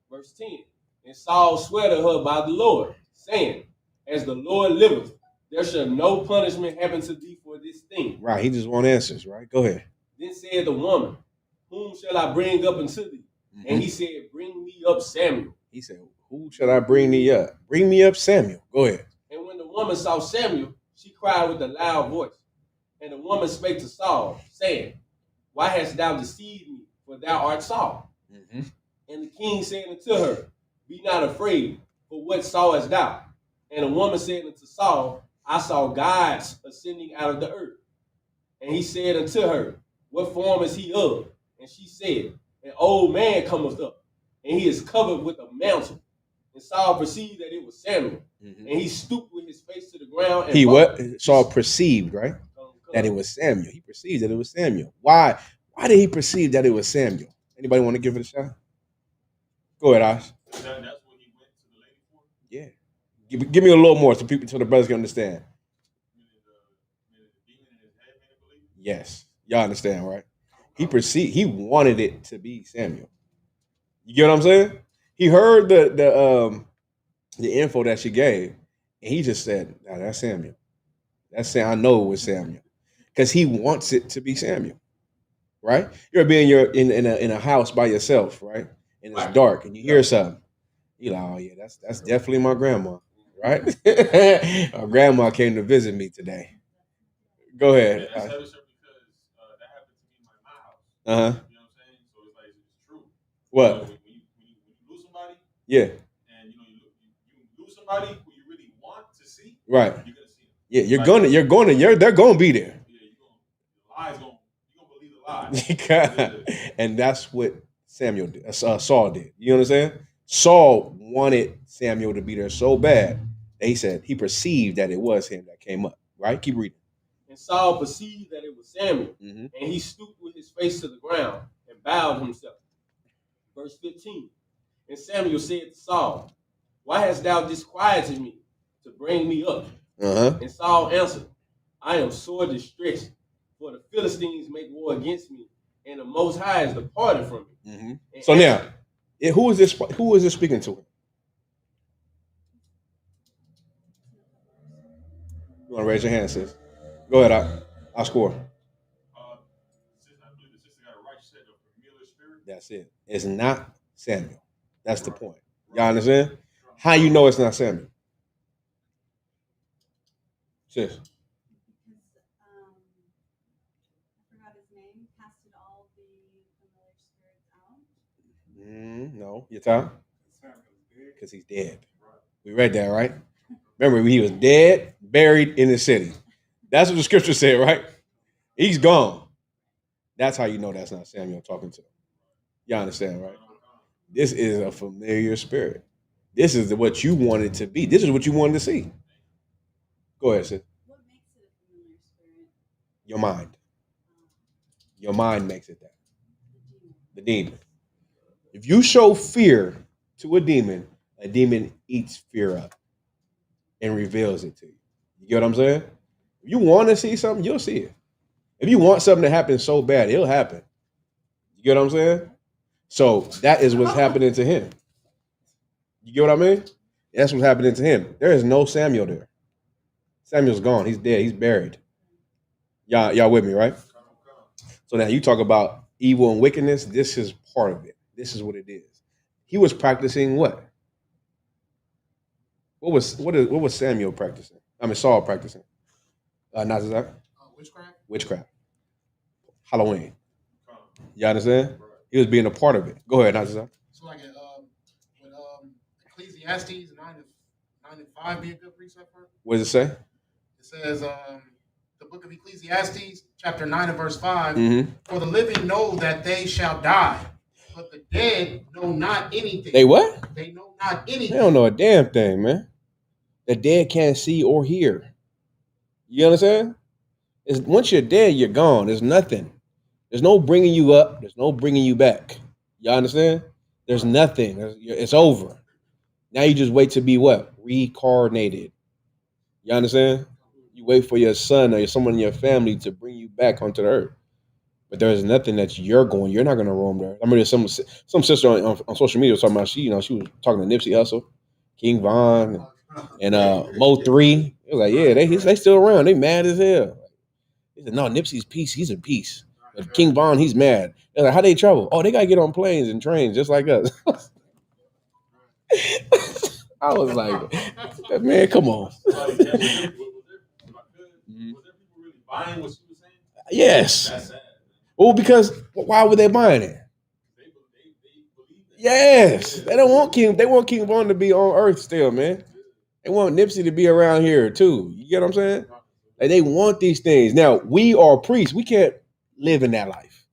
Verse 10. And Saul swore to her by the Lord, saying, As the Lord liveth, there shall no punishment happen to thee for this thing. Right. He just wants answers, right? Go ahead. Then said the woman, Whom shall I bring up unto thee? Mm-hmm. And he said, Bring me up Samuel. He said, Who shall I bring thee up? Bring me up Samuel. Go ahead. And when the woman saw Samuel, she cried with a loud voice. And the woman spake to Saul, saying, Why hast thou deceived me? For thou art Saul. Mm-hmm. And the king said unto her, Be not afraid, for what sawest thou? And the woman said unto Saul, I saw gods ascending out of the earth. And he said unto her, What form is he of? And she said, An old man cometh up, and he is covered with a mantle. And Saul perceived that it was Samuel. Mm-hmm. And he stooped with his face to the ground. And Saul perceived, right? That it was Samuel. He perceived that it was Samuel. Why did he perceive that it was Samuel? Anybody want to give it a shot? Go ahead, Ash. That's what he went to the lady for? Yeah. Give me a little more so the brothers can understand. Yes. Y'all understand, right? He wanted it to be Samuel. You get what I'm saying? He heard the info that she gave, and he just said, nah, that's Samuel. That's saying I know it was Samuel. Because he wants it to be Samuel. Right? You're being in a house by yourself, right? And it's dark and you hear something. You're like, oh yeah, that's definitely my grandma. Right? Our grandma came to visit me today. Go ahead. Yeah, that's because that happened to me in my house. You know what I'm saying? So it's like it's true. What? When you lose somebody, yeah, and you lose somebody who you really want to see, right? You're gonna see them. Yeah, they're gonna be there. Yeah, you're gonna believe the lie. And that's what Saul did. You know what I'm saying? Saul wanted Samuel to be there so bad that he said he perceived that it was him that came up. Right? Keep reading. And Saul perceived that it was Samuel, and he stooped with his face to the ground and bowed himself. Verse 15. And Samuel said to Saul, Why hast thou disquieted me to bring me up? And Saul answered, I am sore distressed, for the Philistines make war against me, and the Most High is departed from me. So now, who is this speaking to him? You want to raise your hand, sis? Go ahead, I'll score. Since I believe the sister got a right set of familiar spirit. That's it. It's not Samuel. That's the point. Y'all understand? How you know it's not Samuel? Sis. I forgot his name. Casted all the familiar spirits out. No, your time? Because he's dead. We read that, right? Remember, he was dead, buried in the city. That's what the scripture said, right? He's gone. That's how you know that's not Samuel talking to him. Y'all understand, right? This is a familiar spirit. This is what you wanted to be. This is what you wanted to see. Go ahead, sis. What makes it a familiar spirit? Your mind. Your mind makes it that. The demon. If you show fear to a demon eats fear up and reveals it to you. You get what I'm saying? If you want to see something, you'll see it. If you want something to happen so bad, it'll happen. You get what I'm saying? So that is what's happening to him. You get what I mean? That's what's happening to him. There is no Samuel there. Samuel's gone. He's dead. He's buried. Y'all with me, right? So now you talk about evil and wickedness. This is part of it. This is what it is. He was practicing what? What was Samuel practicing? I mean Saul practicing. Not that Witchcraft. witchcraft. Halloween. You understand? He was being a part of it. Go ahead, not that. So like would Ecclesiastes 9:5 be a good precept for it? What does it say? It says the book of Ecclesiastes, chapter 9 and verse 5. Mm-hmm. For the living know that they shall die, but the dead know not anything. They what? They know not anything. They don't know a damn thing, man. The dead can't see or hear. You understand? Once you're dead, you're gone. There's nothing. There's no bringing you up. There's no bringing you back. You understand? There's nothing. It's over. Now you just wait to be what? Reincarnated. You understand? You wait for your son or someone in your family to bring you back onto the earth. But there's nothing that you're not going to roam there. I remember some sister on social media was talking about she was talking to Nipsey Hussle, King Von, and Mo 3. It was like, yeah, they still around. They mad as hell. He said, no, Nipsey's peace. He's in peace. But King Von, he's mad. They're like, how they travel? Oh, they got to get on planes and trains just like us. I was like, man, come on. Was there people really buying what she was saying? Yes. That's sad. Well, because why were they buying it? They believe that. Yes. They don't want King. They want King Von to be on Earth still, man. They want Nipsey to be around here too. You get what I'm saying? Like they want these things. Now, we are priests. We can't live in that life.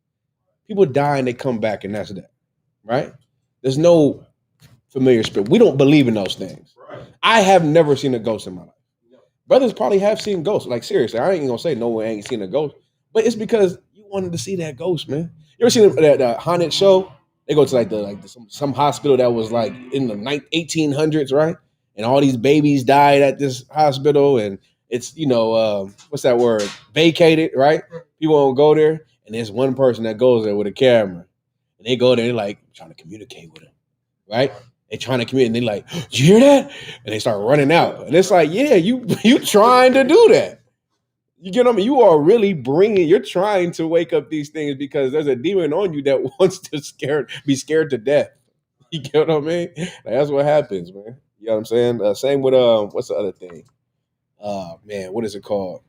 People die and they come back, and that's that. Right? There's no familiar spirit. We don't believe in those things. Right. I have never seen a ghost in my life. Brothers probably have seen ghosts. Like seriously, I ain't gonna say no one ain't seen a ghost, but it's because you wanted to see that ghost, man. You ever seen that haunted show? They go to some hospital that was like in the 1800s, right? And all these babies died at this hospital, and it's what's that word? Vacated, right? People won't go there, and there's one person that goes there with a camera, and they go there, they're like trying to communicate with him, right? They trying to communicate, and they're like, "Did you hear that?" And they start running out, and it's like, yeah, you trying to do that. You get what I mean? You are really you're trying to wake up these things because there's a demon on you that wants to be scared to death. You get what I mean? Like, that's what happens, man. You know what I'm saying? Same with what's the other thing? Man, what is it called?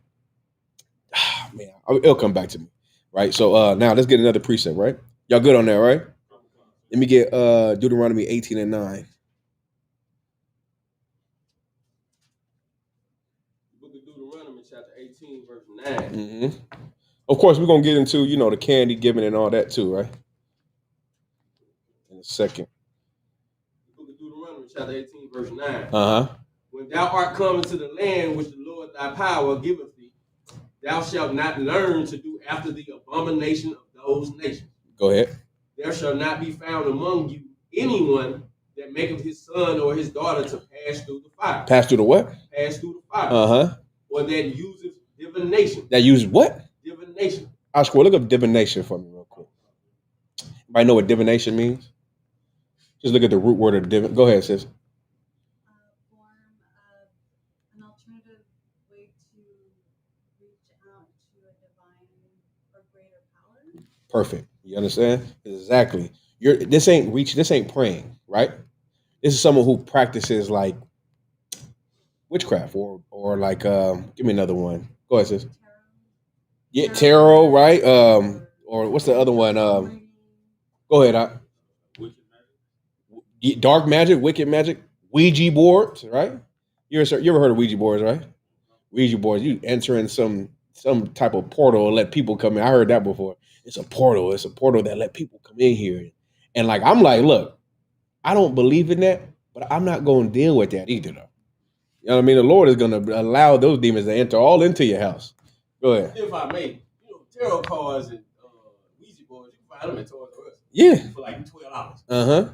Man, it'll come back to me. Right. So now let's get another precept, right? Y'all good on that, right? Let me get Deuteronomy 18 and 9. Book of Deuteronomy, chapter 18, verse 9. Mm-hmm. Of course, we're gonna get into the candy giving and all that too, right? In a second. Book of Deuteronomy, chapter 18, verse 9. Uh-huh. When thou art come into the land which the Lord thy power giveth thee, thou shalt not learn to do after the abomination of those nations. Go ahead. There shall not be found among you anyone that maketh his son or his daughter to pass through the fire. Pass through the what? Pass through the fire. Uh-huh. Or that useth divination. That use what? Divination. Oscar, look up divination for me real quick. Anybody know what divination means? Just look at the root word of divin. Go ahead, sis. Form of an alternative way to reach out to a divine or greater power. Perfect. You understand? Exactly. This ain't praying, right? This is someone who practices like witchcraft or like give me another one. Go ahead, sis. Tarot. Yeah, tarot, right? Or what's the other one? Go ahead. Dark magic, wicked magic, Ouija boards, right? You ever heard of Ouija boards, right? Ouija boards, you enter in some type of portal and let people come in. I heard that before. It's a portal. It's a portal that let people come in here. And like I'm like, look, I don't believe in that, but I'm not going to deal with that either, though. You know what I mean? The Lord is going to allow those demons to enter all into your house. Go ahead. If I may, tarot cards and Ouija boards, you can find them at Toys R Us. Yeah. For like $12. Uh-huh.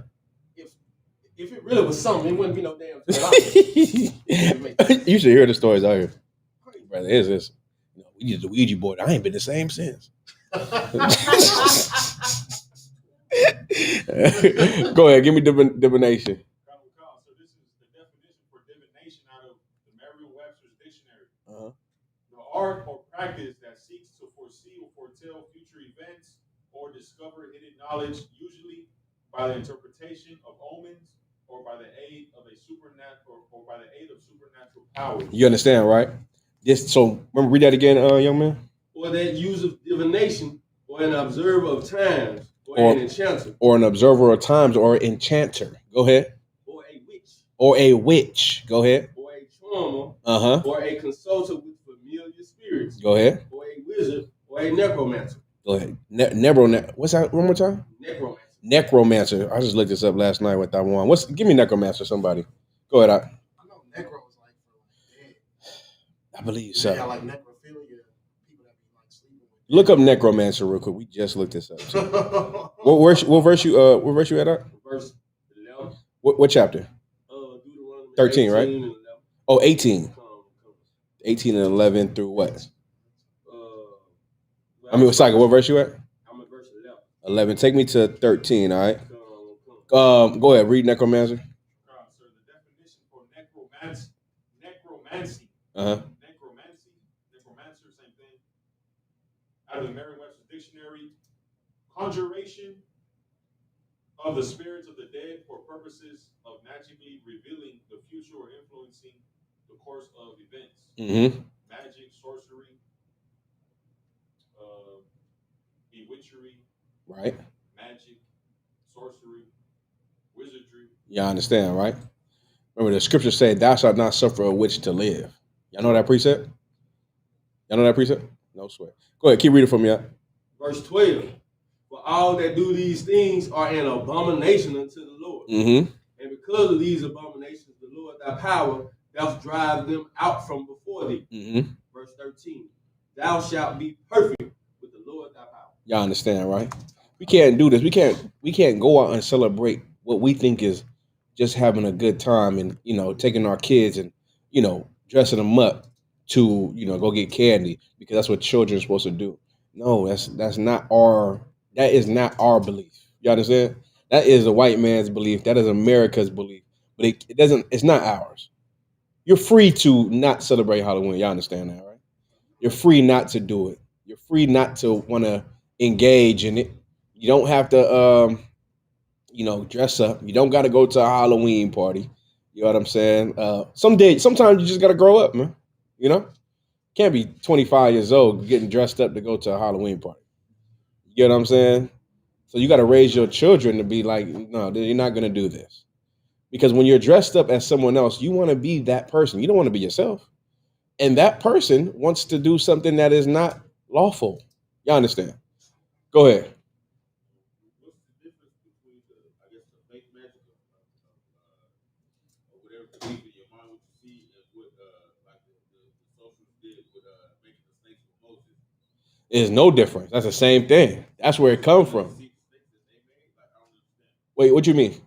If it really was something, it wouldn't be no damn $12. You should hear the stories out here. Brother, it's this. We used the Ouija board. I ain't been the same since. Go ahead, give me divination. So this is the definition for divination out of the Merriam-Webster's dictionary. Uh-huh. The art or practice that seeks to foresee or foretell future events or discover hidden knowledge, usually by the interpretation of omens or by the aid of supernatural powers. You understand, right? So remember, read that again, young man. Or that use of divination, or an observer of times, or an enchanter. Or an observer of times, or an enchanter. Go ahead. Or a witch. Or a witch. Go ahead. Or a charmer. Or a consultant with familiar spirits. Go ahead. Or a wizard, or a necromancer. Go ahead. What's that? One more time. Necromancer. Necromancer. I just looked this up last night with that one. Give me necromancer, somebody. Go ahead. I know necro is like for dead. I believe so. Yeah, like necrophilia. People that be like sleeping with. Look up necromancer real quick. We just looked this up. So. what verse you at? Verse 11. What chapter? Deuteronomy 13, right? And 11. Oh, 18. 18 and 11 through what? Cycle, what verse you at? I'm at verse 11. 11. Take me to 13, all right? Go ahead, read necromancer. So the definition for necromancy. Necromancer, same thing. Out of the Merriam-Webster Dictionary, conjuration of the spirits of the dead for purposes of magically revealing the future or influencing the course of events. Magic, sorcery, bewitchery, right? Magic, sorcery, wizardry. Y'all understand, right? Remember, the scripture said, "Thou shalt not suffer a witch to live." Y'all know that precept? No sweat. Go ahead, keep reading from me. Verse 12. For all that do these things are an abomination unto the Lord. And because of these abominations, the Lord thy power doth drive them out from before thee. Verse 13. Thou shalt be perfect with the Lord thy power. Y'all understand, right? We can't do this. We can't go out and celebrate what we think is just having a good time and, taking our kids and, dressing them up to, go get candy because that's what children are supposed to do. No, that is not our belief. You understand? That is a white man's belief. That is America's belief. But it's not ours. You're free to not celebrate Halloween. Y'all understand that, right? You're free not to do it. You're free not to want to engage in it. You don't have to, dress up. You don't got to go to a Halloween party. You know what I'm saying? Sometimes you just got to grow up, man. Can't be 25 years old getting dressed up to go to a Halloween party. You know what I'm saying? So you got to raise your children to be like, no, you're not going to do this. Because when you're dressed up as someone else, you want to be that person. You don't want to be yourself. And that person wants to do something that is not lawful. You understand? Go ahead. What's the difference between the fake magic or whatever belief in your mind, what you see, and what like the socials did with making the snakes with Moses? There's no difference. That's the same thing. That's where it comes from. Wait, what you mean?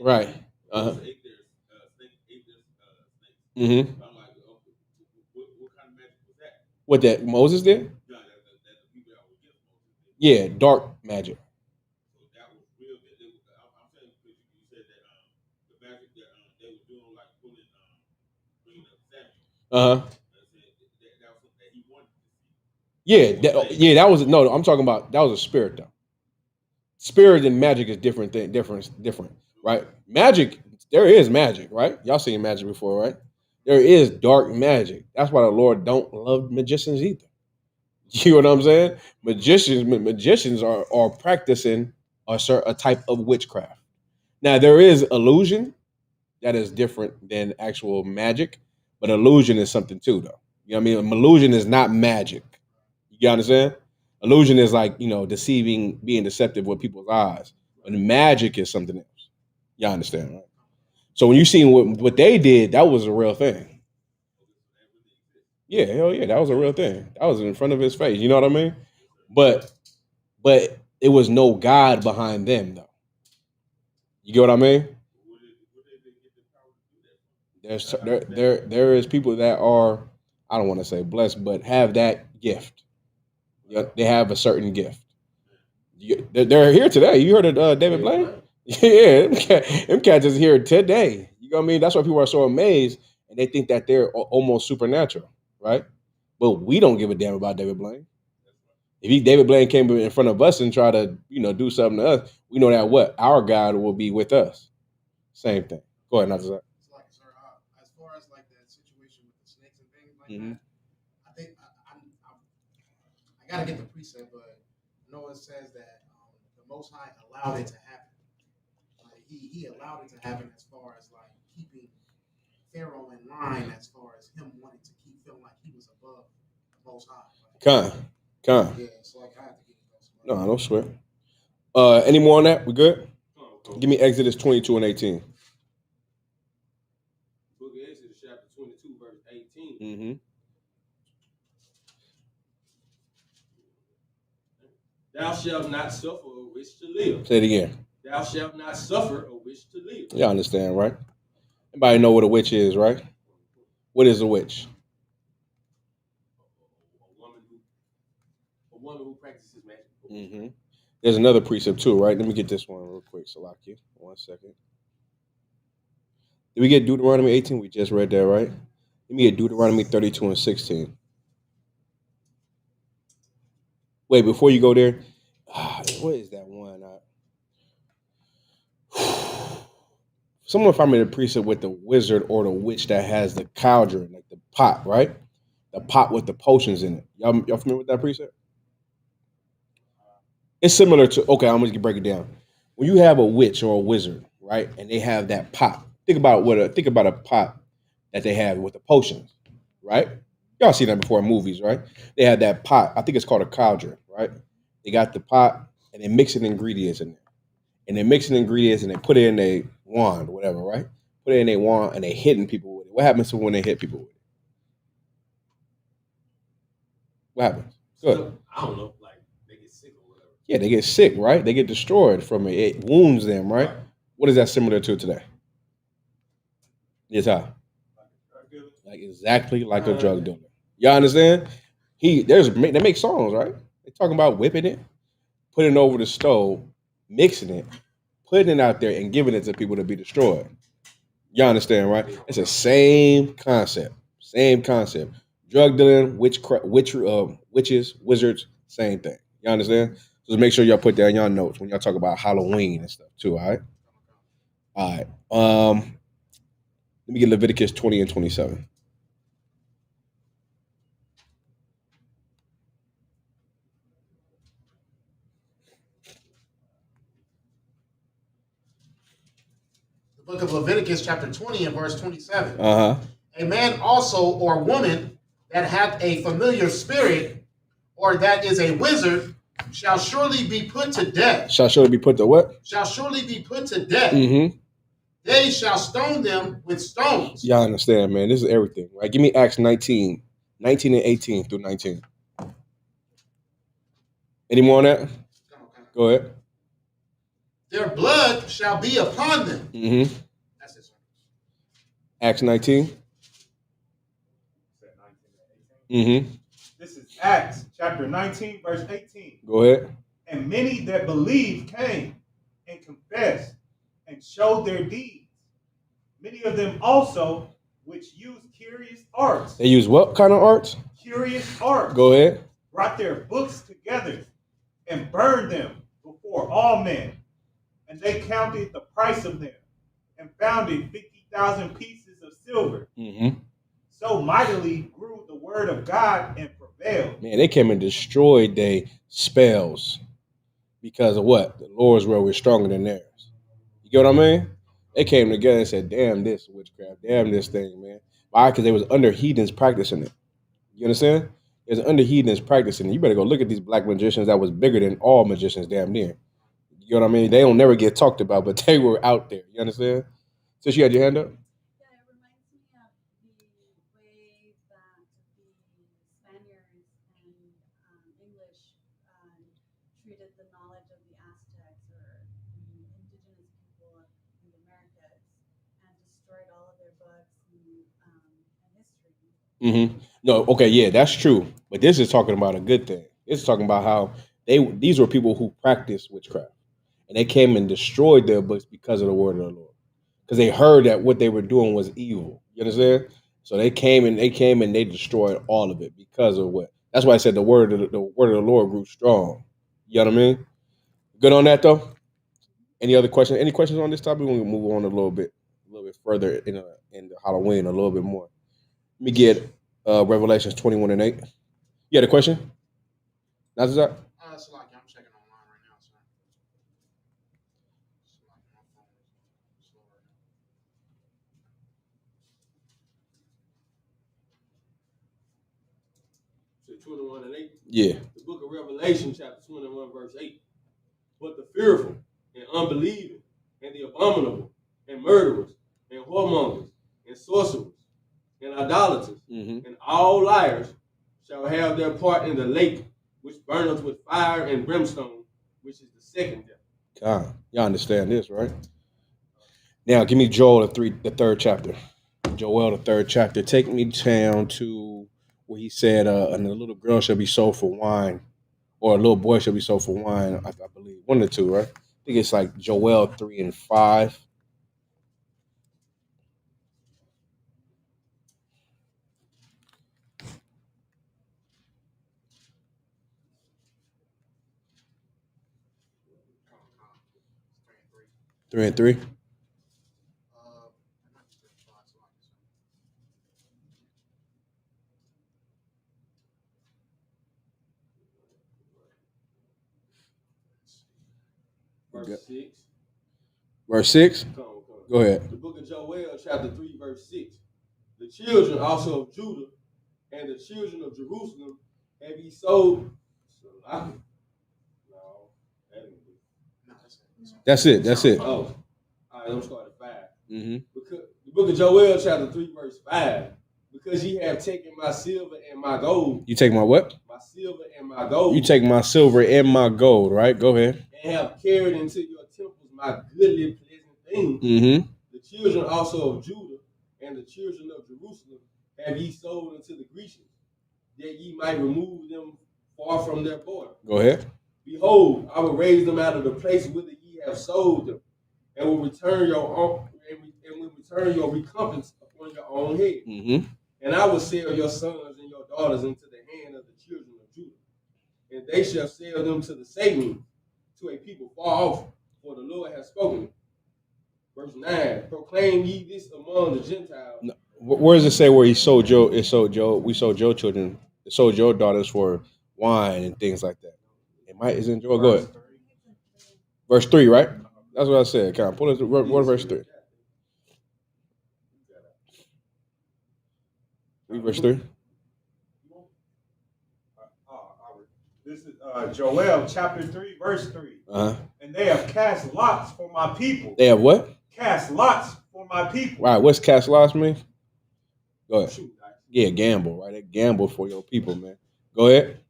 Right. I'm like, what kind of magic was that? What that Moses did? Yeah, dark magic. So that was real. I'm saying because you said that the magic that they were doing, like bringing up Samuel. That was something that he wanted to see. That was no. I'm talking about that was a spirit though. Spirit and magic is different, right? Magic, there is magic, right? Y'all seen magic before, right? There is dark magic. That's why the Lord don't love magicians either. You know what I'm saying? Magicians are practicing a type of witchcraft. Now there is illusion that is different than actual magic, but illusion is something too, though. You know what I mean? Illusion is not magic. You understand? Illusion is like, deceiving, being deceptive with people's eyes. But magic is something else. Y'all understand, right? So when you see what they did, that was a real thing. Yeah, hell yeah, that was a real thing. That was in front of his face. You know what I mean? But it was no God behind them, though. You get what I mean? There is people that are, I don't want to say blessed, but have that gift. They have a certain gift. They're here today. You heard of David Blaine? Yeah, them cats is here today. You know what I mean? That's why people are so amazed and they think that they're almost supernatural, right? But we don't give a damn about David Blaine. If David Blaine came in front of us and try to, do something to us, we know that what? Our God will be with us. Same thing. Go ahead, Nazar. It's like, sir, as far as like that situation with the snakes and things like that, I think I gotta get the precept, but I know it says that the Most High allowed it to happen. Like he allowed it to happen as far as like keeping Pharaoh in line, as far as him wanting to keep feeling like he was above the Most High. Like, yeah, so like I have to get it. No, don't sweat. Any more on that? We good? Give me Exodus 22 and 18. Book of Exodus, chapter 22, verse 18. Mm-hmm. Thou shalt not suffer a witch to live. Say it again. Thou shalt not suffer a witch to live. Y'all understand, right? Everybody know what a witch is, right? What is a witch? A woman who practices magic. Mm-hmm. There's another precept too, right? Let me get this one real quick, Salaki. 1 second. Did we get Deuteronomy 18? We just read that, right? Let me get Deuteronomy 32 and 16. Wait, before you go there, what is that one? Someone find me the precept with the wizard or the witch that has the cauldron, like the pot, right? The pot with the potions in it. Y'all familiar with that precept? It's similar to, okay, I'm going to break it down. When you have a witch or a wizard, right, and they have that pot, think about a pot that they have with the potions, right? Y'all seen that before in movies, right? They have that pot. I think it's called a cauldron, right? They got the pot and they mix ingredients in there. And they mix ingredients and they put it in a wand or whatever, right? Put it in a wand and they hitting people with it. What happens when they hit people with it? What happens? Good. I don't know. Like they get sick or whatever. Yeah, they get sick, right? They get destroyed from it. It wounds them, right? What is that similar to today? Yes, how? Like exactly like a drug dealer. Y'all understand? They make songs, right? They talking about whipping it, putting it over the stove, mixing it, putting it out there, and giving it to people to be destroyed. Y'all understand, right? It's the same concept. Same concept. Drug dealing, witches, wizards, same thing. Y'all understand? So just make sure y'all put that in y'all notes when y'all talk about Halloween and stuff too, all right? All right. Let me get Leviticus 20 and 27. The book of Leviticus, chapter 20 and verse 27. Uh-huh. A man also or woman that hath a familiar spirit or that is a wizard shall surely be put to death. Shall surely be put to what? Shall surely be put to death. Mm-hmm. They shall stone them with stones. Y'all understand, man. This is everything, right? Give me Acts 19 and 18 through 19. Any more on that? Go ahead. Their blood shall be upon them. Mm-hmm. That's it, sir. Acts 19. Mm-hmm. This is Acts chapter 19, verse 18. Go ahead. And many that believed came and confessed and showed their deeds. Many of them also, which used curious arts. They use what kind of arts? Curious arts. Go ahead. Brought their books together and burned them before all men. And they counted the price of them and found it 50,000 pieces of silver. Mm-hmm. So mightily grew the word of God and prevailed. Man, they came and destroyed their spells because of what? The Lord's word was stronger than theirs. You get what I mean? They came together and said, damn this witchcraft, damn this thing, man. Why? Because they was under heathens practicing it. You understand? There's under heathens practicing it. You better go look at these black magicians that was bigger than all magicians damn near. You know what I mean? They don't never get talked about, but they were out there. You understand? Since you had your hand up? Yeah, it reminds me of the way that the Spaniards and English treated the knowledge of the Aztecs or the indigenous people in the Americas and destroyed all of their books and history. Mm-hmm. No, okay, yeah, that's true. But this is talking about a good thing. It's talking about how these were people who practiced witchcraft. And they came and destroyed their books because of the word of the Lord. Because they heard that what they were doing was evil. You understand? So they came and they destroyed all of it because of what? That's why I said the word of the word of the Lord grew strong. You know what I mean? Good on that though. Any other questions? Any questions on this topic? We're gonna move on a little bit further in the Halloween a little bit more. Let me get Revelations 21:8. You had a question? That's that. So like I'm checking online right now, sir. So like my phone is slow right now. So 21 and 8. Yeah. The book of Revelation, chapter 21, verse 8. But the fearful and unbelieving and the abominable and murderers and whoremongers and sorcerers and idolaters and all liars shall have their part in the lake which burneth with fire and brimstone, which is the second death. God, y'all understand this, right? Now, give me Joel the third chapter. Joel the third chapter. Take me down to where he said, "And a little girl shall be sold for wine, or a little boy shall be sold for wine." I believe one of the two, right? I think it's like Joel 3 and 5. It's 3 and 3. it might be 35, so like this. Verse 6. Verse 6. Come on. Go ahead. The book of Joel, chapter 3, verse 6. The children also of Judah and the children of Jerusalem have ye sold. No, that ain't it. No, that's it. That's it. Oh, all right, I'm starting at 5. Mm-hmm. Because the book of Joel, chapter 3, verse 5. Because ye have taken my silver and my gold. You take my what? My silver and my gold. You take my silver and my gold, right? Go ahead. And have carried into your temples my goodly pleasant things. Mm-hmm. The children also of Judah and the children of Jerusalem have ye sold unto the Grecians, that ye might remove them far from their border. Go ahead. Behold, I will raise them out of the place whither ye have sold them, and will return your own, and will return your recompense upon your own head. Mm-hmm. And I will sell your sons and your daughters into the hand of the children of Judah, and they shall sell them to the Sabians, to a people far off, for the Lord has spoken. Verse 9, proclaim ye this among the Gentiles. No. Where does it say where he sold your? We sold your children, sold your daughters for wine and things like that. Is it Joel? Go ahead. Verse 3, right? That's what I said. Come on, pull it. What verse 3? Read verse 3. This is Joel chapter 3, verse 3. Uh-huh. And they have cast lots for my people. They have what? Cast lots for my people. Right. What's cast lots mean? Go ahead. Yeah, gamble, right? They gamble for your people, man. Go ahead.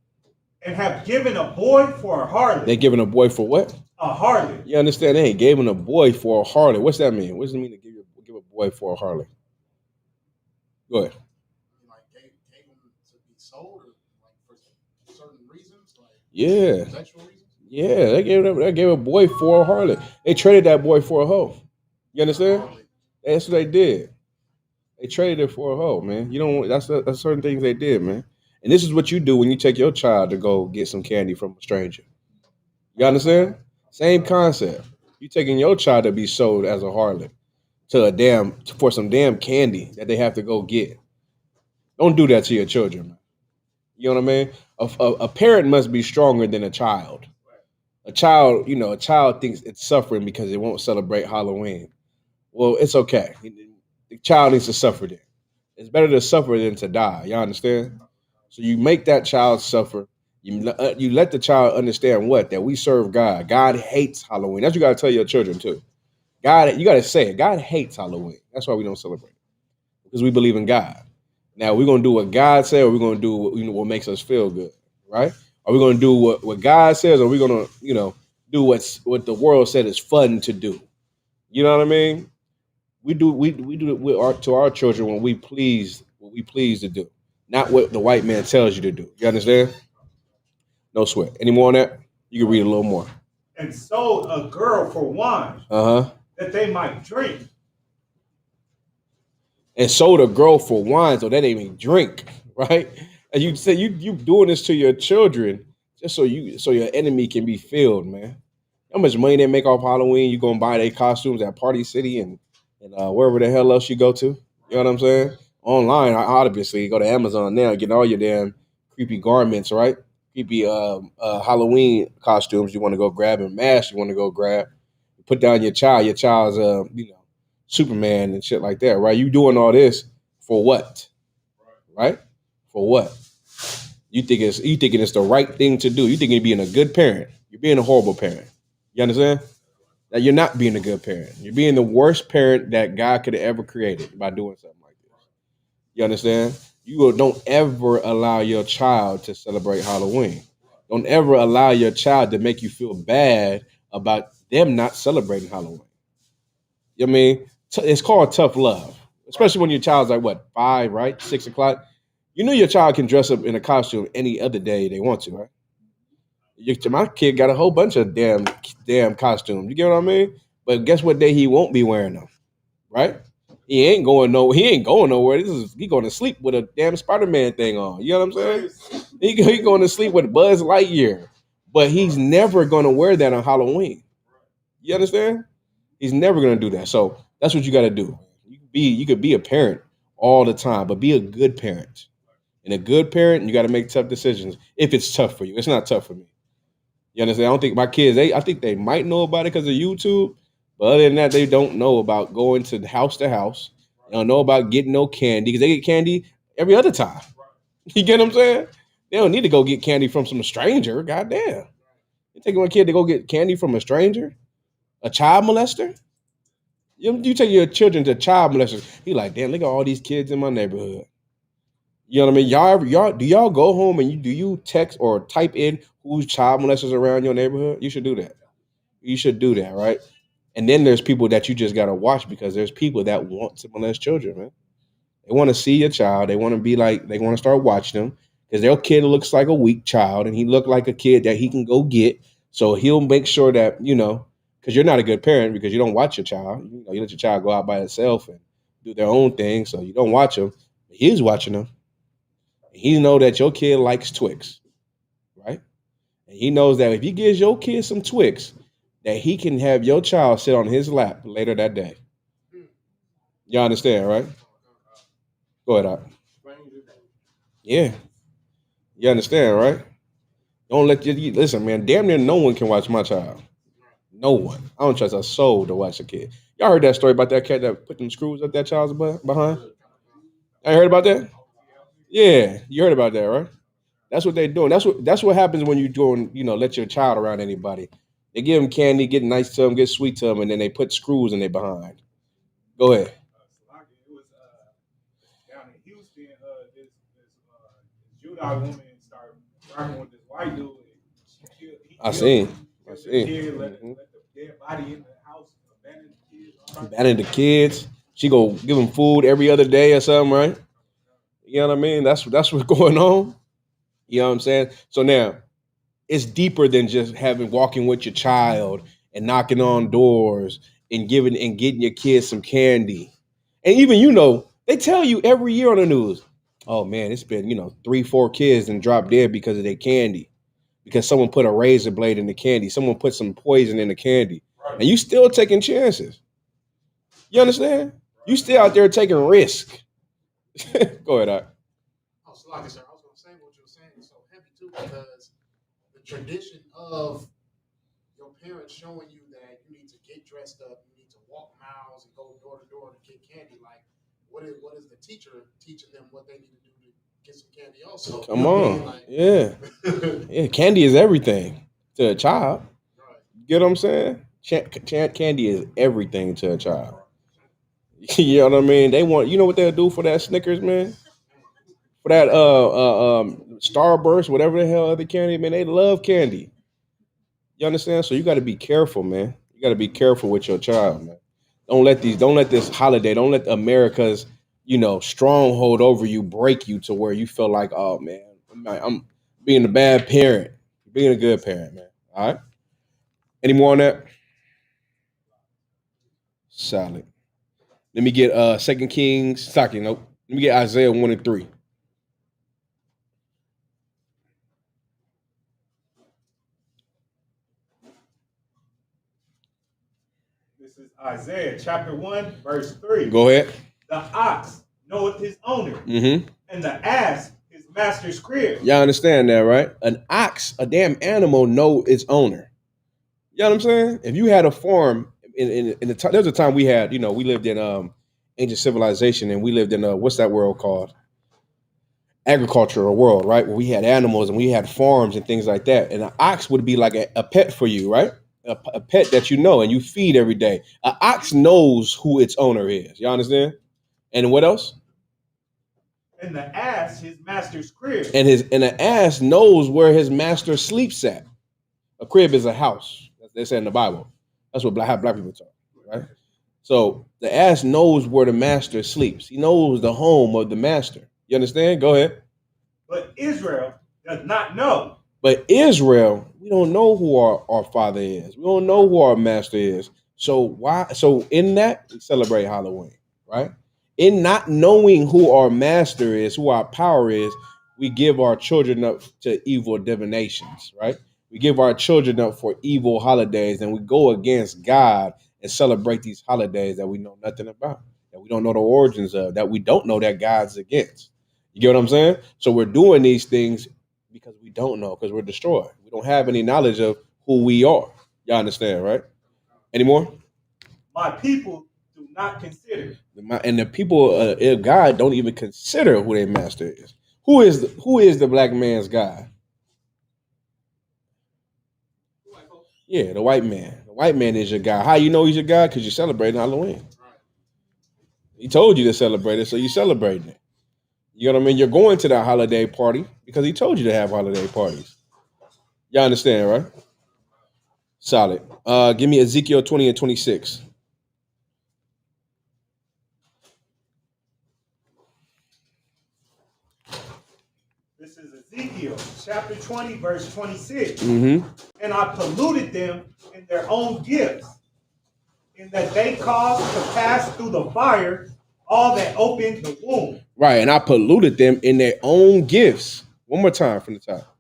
And have given a boy for a harlot. They giving a boy for what? A harlot. You understand? They ain't giving a boy for a harlot. What's that mean? What does it mean to give a boy for a harlot? Go ahead. Like gave them to be sold, or like for certain reasons, like Yeah. sexual reasons. Yeah, they gave a boy for a harlot. They traded that boy for a hoe. You understand? That's what they did. They traded it for a hoe, man. You don't. That's certain things they did, man. And this is what you do when you take your child to go get some candy from a stranger. You understand? Same concept. You taking your child to be sold as a harlot for some damn candy that they have to go get. Don't do that to your children, man. You know what I mean? A parent must be stronger than a child. A child thinks it's suffering because it won't celebrate Halloween. Well, it's okay. The child needs to suffer then. It's better to suffer than to die. Y'all understand? So you make that child suffer. You let the child understand that we serve God. God hates Halloween. That's what you got to tell your children too. You got to say it. God hates Halloween. That's why we don't celebrate it, because we believe in God. Now we're gonna do what God said, or we're gonna do what makes us feel good, right? Are we gonna do what God says, or are we gonna do what the world said is fun to do? You know what I mean? We do it to our children what we please to do, not what the white man tells you to do. You understand? No sweat. Any more on that? You can read a little more. And sold a girl for wine, that they might drink. And sold a girl for wine so they didn't even drink, right? And you say you doing this to your children just so your enemy can be filled, man. How much money they make off Halloween? You gonna buy their costumes at Party City and wherever the hell else you go to? You know what I'm saying? Online, obviously, you go to Amazon now, get all your damn creepy garments, right? Creepy Halloween costumes you want to go grab and masks you want to go grab. Put down your child's Superman and shit like that, right? You doing all this for what? Right? For what? You thinking it's the right thing to do. You thinking you're being a good parent. You're being a horrible parent. You understand? That you're not being a good parent. You're being the worst parent that God could have ever created by doing something like this. You understand? Don't ever allow your child to celebrate Halloween. Don't ever allow your child to make you feel bad about them not celebrating Halloween. You know what I mean? It's called tough love, especially when your child's like what 5, right? 6 o'clock. You know your child can dress up in a costume any other day they want to, right? My kid got a whole bunch of damn costumes. You get what I mean? But guess what day he won't be wearing them, right? He ain't going nowhere. He going to sleep with a damn Spider-Man thing on. You know what I'm saying? He going to sleep with Buzz Lightyear, but he's never going to wear that on Halloween. You understand? He's never going to do that. So that's what you got to do. You could be a parent all the time, but be a good parent. And a good parent, you got to make tough decisions. If it's tough for you, it's not tough for me. You understand? I don't think my kids. I think they might know about it because of YouTube, but other than that, they don't know about going to house. They don't know about getting no candy because they get candy every other time. You get what I'm saying? They don't need to go get candy from some stranger. Goddamn, you taking my kid to go get candy from a stranger, a child molester? You take your children to child molesters. He like, damn, look at all these kids in my neighborhood. You know what I mean? Do y'all go home and do you text or type in who's child molesters around your neighborhood? You should do that. You should do that, right? And then there's people that you just gotta watch because there's people that want to molest children, man. They want to see your child. They want to be like, they want to start watching them because their kid looks like a weak child and he looked like a kid that he can go get. So he'll make sure that, because you're not a good parent because you don't watch your child. You let your child go out by itself and do their own thing. So you don't watch them. He's watching them. He know that your kid likes Twix, right? And he knows that if he gives your kid some Twix, that he can have your child sit on his lap later that day. You understand, right? Go ahead, Doc. Yeah. You understand, right? Don't let you listen, man. Damn near no one can watch my child. No one. I don't trust a soul to watch a kid. Y'all heard that story about that cat that put them screws up that child's behind? I heard about that? Yeah, you heard about that, right? That's what they're doing. That's what happens when you doing, let your child around anybody. They give them candy, get nice to them, get sweet to them, and then they put screws in their behind. Go ahead. It was down in Houston. This Judah woman started working with this white dude. I seen. The kid, let the dead body in the house, abandon the kids. Abandon the kids. She go give them food every other day or something, right? You know what I mean? That's what's going on. You know what I'm saying? So now it's deeper than just walking with your child and knocking on doors and getting your kids some candy. And even, they tell you every year on the news, oh man, it's been, 3-4 kids and dropped dead because of their candy. Because someone put a razor blade in the candy. Someone put some poison in the candy. And you still taking chances. You understand? You still out there taking risk. Go ahead, Doc. Oh, so like I said, I was going to say what you were saying is so heavy too because the tradition of your parents showing you that you need to get dressed up, you need to walk miles and go door to door to get candy. Like, what is the teacher teaching them what they need to do to get some candy? Also, come on, like, yeah, yeah. Candy is everything to a child. Right. You get what I'm saying? Candy is everything to a child. You know what I mean? They want, what they'll do for that Snickers, man? For that Starburst, whatever the hell other candy, man, they love candy. You understand? So you got to be careful, man. You got to be careful with your child, man. Don't let this holiday, don't let America's, stronghold over you break you to where you feel like, oh man, I'm being a bad parent. Being a good parent, man. All right. Any more on that? Solid. Let me get 2 Kings. Nope. Let me get Isaiah 1 and 3. This is Isaiah chapter 1, verse 3. Go ahead. The ox knoweth his owner, Mm-hmm. and the ass his master's crib. Y'all understand that, right? An ox, a damn animal, know its owner. You know what I'm saying? If you had a farm, in the time, there was a time we had, we lived in ancient civilization, and we lived in what's that world called? Agricultural world, right? Where we had animals and we had farms and things like that. And an ox would be like a pet for you, right? A pet that you know and you feed every day. An ox knows who its owner is. You understand? And what else? And the ass his master's crib. And the ass knows where his master sleeps at. A crib is a house. They say in the Bible. That's what how black people talk, right? So the ass knows where the master sleeps. He knows the home of the master. You understand? Go ahead. But Israel does not know. But Israel, we don't know who our father is. We don't know who our master is. So why? So in that, we celebrate Halloween, right? In not knowing who our master is, who our power is, we give our children up to evil divinations, right? We give our children up for evil holidays, and we go against God and celebrate these holidays that we know nothing about, that we don't know the origins of, that we don't know that God's against. You get what I'm saying? So we're doing these things because we don't know, because we're destroyed. We don't have any knowledge of who we are. Y'all understand, right? Any more? My people do not consider. And the people of God don't even consider who their master is. Who is the black man's God? Yeah, the white man. The white man is your God. How you know he's your God? Because you're celebrating Halloween. He told you to celebrate it, so you're celebrating it. You know what I mean? You're going to that holiday party because he told you to have holiday parties. Y'all understand, right? Solid. Give me Ezekiel 20 and 26. This is Ezekiel chapter 20, verse 26. Mm-hmm. And I polluted them in their own gifts, in that they caused to pass through the fire all that opened the womb. Right, and I polluted them in their own gifts. One more time from the top.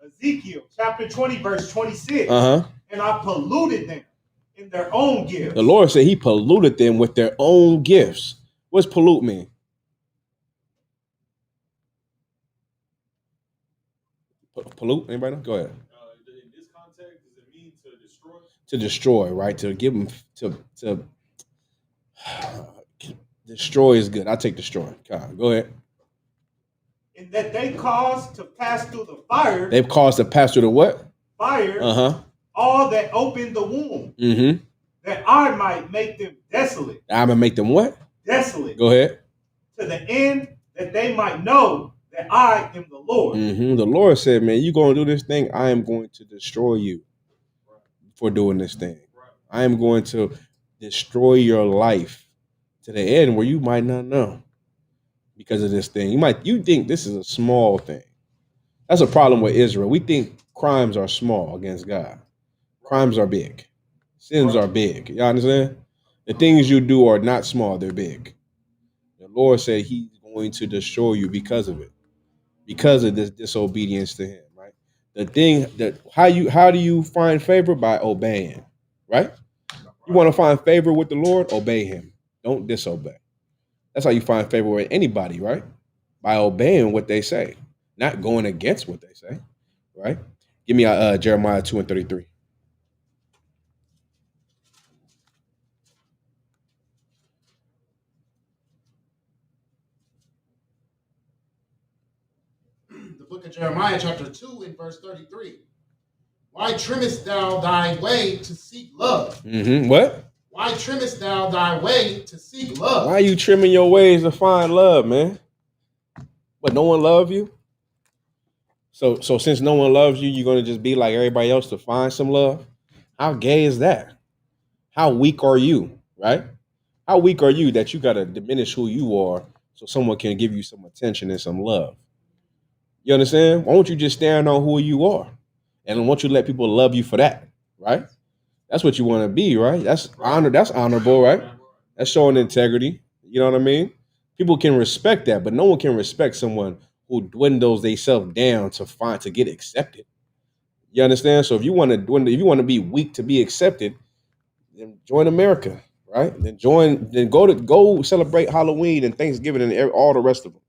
Ezekiel chapter 20, verse 26. Uh-huh. And I polluted them in their own gifts. The Lord said he polluted them with their own gifts. What's pollute mean? Pollute? Anybody know? Go ahead. In this context, does it mean to destroy? To destroy, right? To give them to destroy is good. I take destroy. God, go ahead. In that they caused to pass through the fire. They've caused to pass through the what? Fire. Uh-huh. All that opened the womb. Mm-hmm. That I might make them desolate. I'm gonna make them what? Desolate. Go ahead. To the end that they might know that I am the Lord. Mm-hmm. The Lord said, man, you gonna do this thing, I am going to destroy you for doing this thing. I am going to destroy your life to the end where you might not know because of this thing. You think this is a small thing. That's a problem with Israel. We think crimes are small against God. Crimes are big. Sins are big. You understand? The things you do are not small, they're big. The Lord said he's going to destroy you because of it. Because of this disobedience to him, right? The thing that how do you find favor? By obeying, right? You want to find favor with the Lord, obey him. Don't disobey. That's how you find favor with anybody, right? By obeying what they say, not going against what they say, right? Give me Jeremiah 2 and 33. The book of Jeremiah, chapter 2, and verse 33. Why trimmest thou thy way to seek love? Mm-hmm. What? Why trimmest thou thy way to seek love? Why are you trimming your ways to find love, man? But no one loves you? So since no one loves you, you're going to just be like everybody else to find some love? How gay is that? How weak are you, right? How weak are you that you got to diminish who you are so someone can give you some attention and some love? You understand? Why don't you just stand on who you are? And why don't you let people love you for that, right? That's what you want to be, right? That's honor. That's honorable, right? That's showing integrity. You know what I mean? People can respect that, but no one can respect someone who dwindles themselves down to get accepted. You understand? So if you want to be weak to be accepted, then join America, right? Then go celebrate Halloween and Thanksgiving and all the rest of them.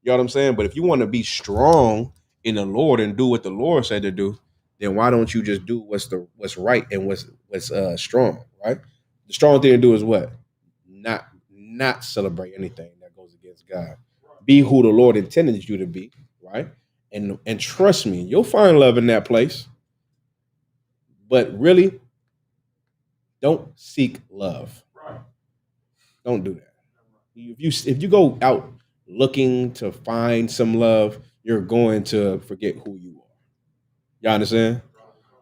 You know what I'm saying? But if you want to be strong in the Lord and do what the Lord said to do, then why don't you just do what's right and what's strong, right? The strong thing to do is what? Not celebrate anything that goes against God. Be who the Lord intended you to be, right? And trust me, you'll find love in that place. But really, don't seek love. Right. Don't do that. If you go out looking to find some love, you're going to forget who you are. You understand?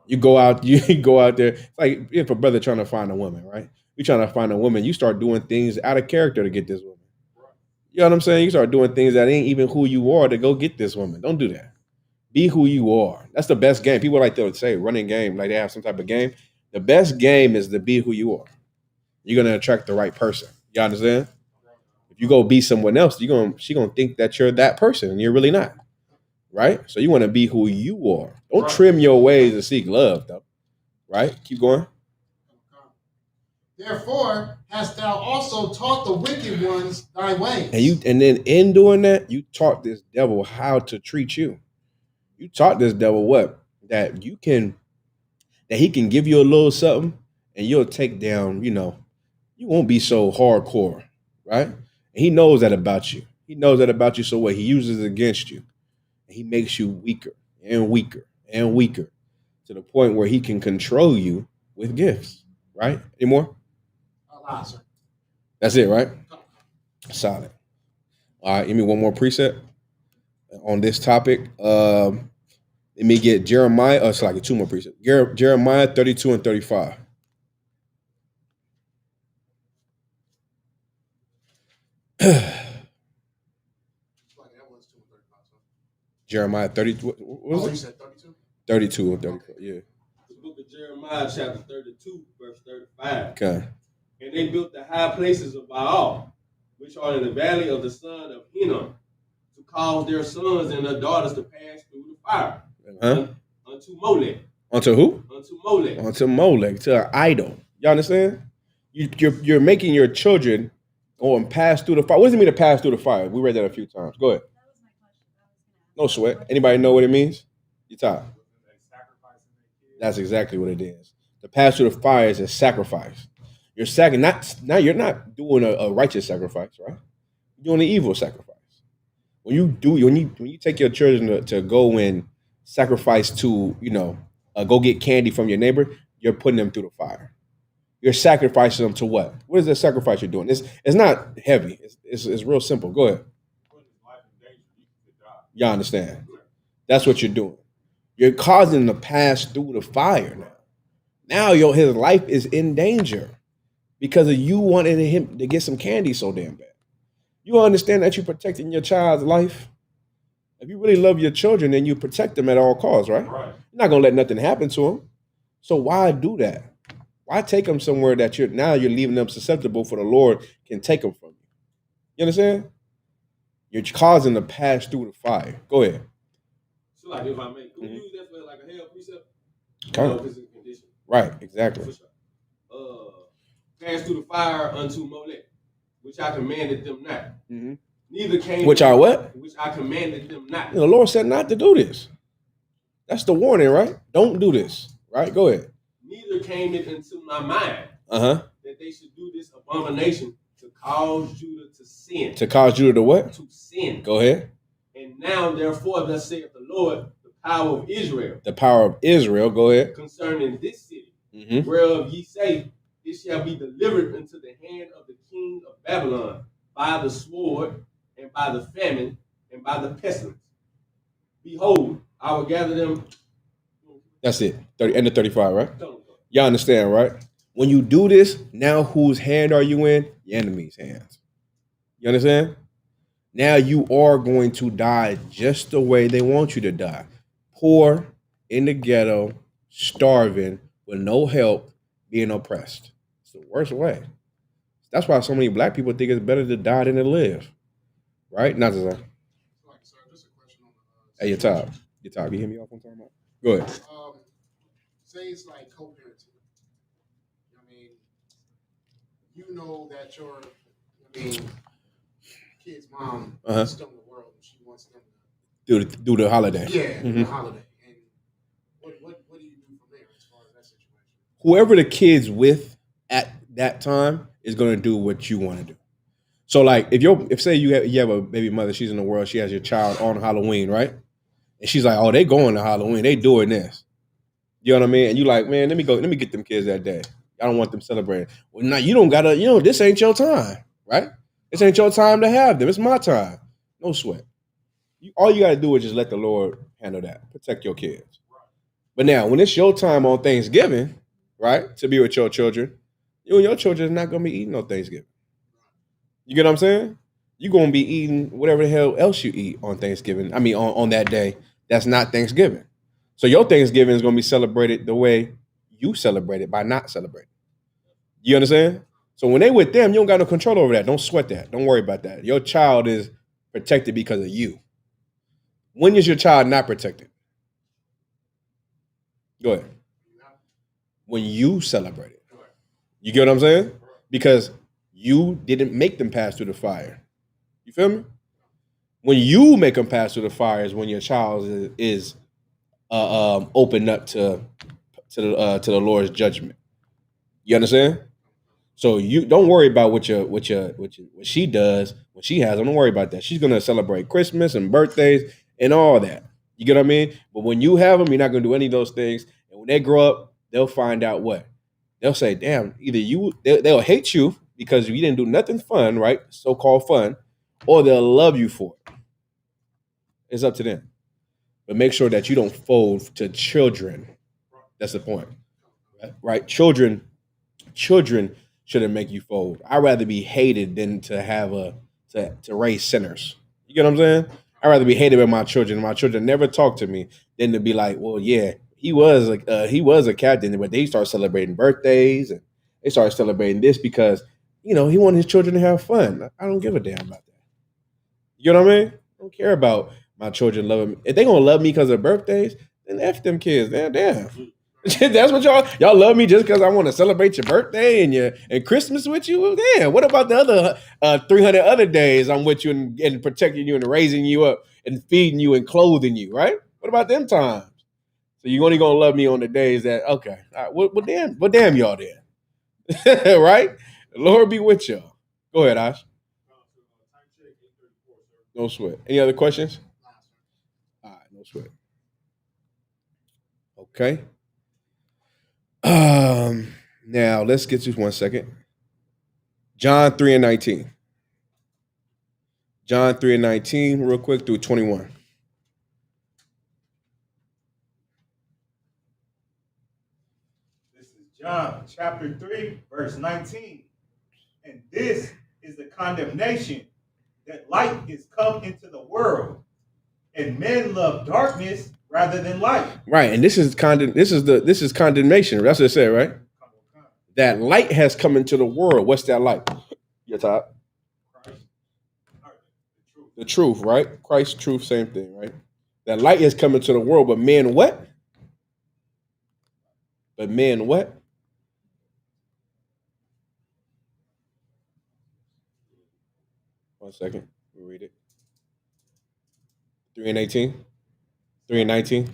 You go out, you go out there. It's like if a brother trying to find a woman, right? You trying to find a woman, you start doing things out of character to get this woman. You know what I'm saying? You start doing things that ain't even who you are to go get this woman. Don't do that. Be who you are. That's the best game. People like to say running game, like they have some type of game. The best game is to be who you are. You're gonna attract the right person. You understand? If you go be someone else, she gonna think that you're that person, and you're really not. Right? So you want to be who you are. Don't trim your ways to seek love, though. Right? Keep going. Therefore, hast thou also taught the wicked ones thy ways. And then in doing that, you taught this devil how to treat you. You taught this devil what? That he can give you a little something and you'll take down, you won't be so hardcore, right? And he knows that about you. He knows that about you, so what? He uses it against you. And he makes you weaker and weaker and weaker to the point where he can control you with gifts, right? Any more? Sir. That's it, right? Solid. All right, give me one more preset on this topic. Let me get Jeremiah. It's like two more presets. Jeremiah 32 and 35. Jeremiah 30. What was it? You said 32? 32 and 34. Yeah. The book of Jeremiah, chapter 32, verse 35. Okay. And they built the high places of Baal, which are in the valley of the son of Hinnom, to cause their sons and their daughters to pass through the fire. Unto Molech. Unto who? Unto Molech. Unto Molech, to an idol. You understand? You're making your children go and pass through the fire. What does it mean to pass through the fire? We read that a few times. Go ahead. That was my question. No sweat. Anybody know what it means? You talk. That's exactly what it is. To pass through the fire is a sacrifice. You're not doing a righteous sacrifice, right? You're doing an evil sacrifice. When you take your children to go and sacrifice to, go get candy from your neighbor, you're putting them through the fire. You're sacrificing them to what? What is the sacrifice you're doing? It's not heavy. It's real simple. Go ahead. Y'all understand? That's what you're doing. You're causing them to pass through the fire now. Now his life is in danger because of you wanting him to get some candy so damn bad. You understand that you're protecting your child's life? If you really love your children, then you protect them at all costs, right? You're not going to let nothing happen to them. So why do that? Why take them somewhere that you're leaving them susceptible for the Lord can take them from you? You understand? You're causing them to pass through the fire. Go ahead. So like if I make, can we use that for like a hell precept? Condition. Right, exactly. Pass through the fire unto Molech, which I commanded them not. Mm-hmm. Neither came which I what? Which I commanded them not. The Lord said not to do this. That's the warning, right? Don't do this. Right? Go ahead. Neither came it into my mind that they should do this abomination to cause Judah to sin. To cause Judah to what? To sin. Go ahead. And now, therefore, thus saith the Lord, the power of Israel. The power of Israel. Go ahead. Concerning this city, whereof ye say, it shall be delivered into the hand of the king of Babylon by the sword and by the famine and by the pestilence. Behold, I will gather them. That's it. End of 35, right? Y'all understand, right? When you do this, now whose hand are you in? Your enemy's hands. You understand? Now you are going to die just the way they want you to die. Poor, in the ghetto, starving, with no help, being oppressed. It's the worst way. That's why so many black people think it's better to die than to live. Right? Not to say. Just a question on the Hey, your top. You hear me off on time? Go ahead. Say it's like co-parenting. I mean, you know that your, kid's mom Uh-huh. is still in the world and she wants them to Do the holiday. the holiday. And what do you do from there as far as that situation? Whoever the kid's with at that time is going to do what you want to do. So, like, if say you have a baby mother, she's in the world, she has your child on Halloween, right? And she's like, oh, they going to Halloween, they doing this. You know what I mean? And you like, man, let me get them kids that day. I don't want them celebrating. Well, now you don't gotta, this ain't your time, right? This ain't your time to have them. It's my time. No sweat. All you gotta do is just let the Lord handle that. Protect your kids. But now, when it's your time on Thanksgiving, right, to be with your children, you and your children are not gonna be eating on Thanksgiving. You get what I'm saying? You're gonna be eating whatever the hell else you eat on Thanksgiving. I mean, on that day, that's not Thanksgiving. So your Thanksgiving is gonna be celebrated the way you celebrate it by not celebrating. You understand? So when they with them, you don't got no control over that. Don't sweat that. Don't worry about that. Your child is protected because of you. When is your child not protected? Go ahead. When you celebrate it. You get what I'm saying? Because you didn't make them pass through the fire. You feel me? When you make them pass through the fire is when your child is opened up to the Lord's judgment. You understand? So you don't worry about what she does, what she has. Don't worry about that. She's gonna celebrate Christmas and birthdays and all that. You get what I mean? But when you have them, you're not gonna do any of those things. And when they grow up, they'll find out what they'll say. Damn, either they'll hate you because you didn't do nothing fun, right? So-called fun, or they'll love you for it. It's up to them. But make sure that you don't fold to children. That's the point, right? Children shouldn't make you fold. I'd rather be hated than to have to raise sinners. You get what I'm saying? I'd rather be hated by my children. My children never talk to me than to be like, well, yeah, he was a captain, but they start celebrating birthdays and they start celebrating this because he wanted his children to have fun. I don't give a damn about that. You know what I mean? I don't care about my children loving me. If they gonna love me because of birthdays, then F them kids. Damn. That's what y'all love me just because I want to celebrate your birthday and Christmas with you. Damn. What about the other 300 other days I'm with you and protecting you and raising you up and feeding you and clothing you, right? What about them times? So you only gonna love me on the days that okay? All right, well damn y'all then, right? The Lord be with y'all. Go ahead, Ash. No sweat. Any other questions? All right, no sweat. Okay. Now let's get to 1 second. John 3:19. John 3:19, real quick through 21. This is John chapter 3, verse 19. And this is the condemnation that light is come into the world, and men love darkness rather than light. Right, and this is condemnation. That's what it said, right? That light has come into the world. What's that light? Your top. The truth, right? Christ's truth, same thing, right? That light has come into the world, but men what? But men what? One second. We'll read it. 3:18. 3:19.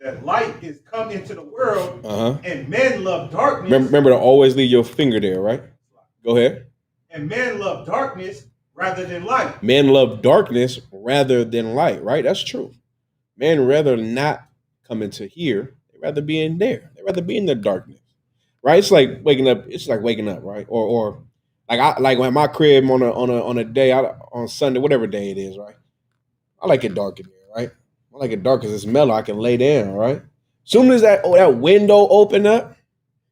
That light is come into the world, and men love darkness. Remember to always leave your finger there, right? Go ahead. And men love darkness rather than light. Men love darkness rather than light, right? That's true. Men rather not come into here. They rather be in there. They rather be in the darkness, right? It's like waking up. It's like waking up, right? Or like when my crib on a day on Sunday, whatever day it is, right? I like it dark in there, right? I like it dark because it's mellow. I can lay down, right? Soon as that window open up,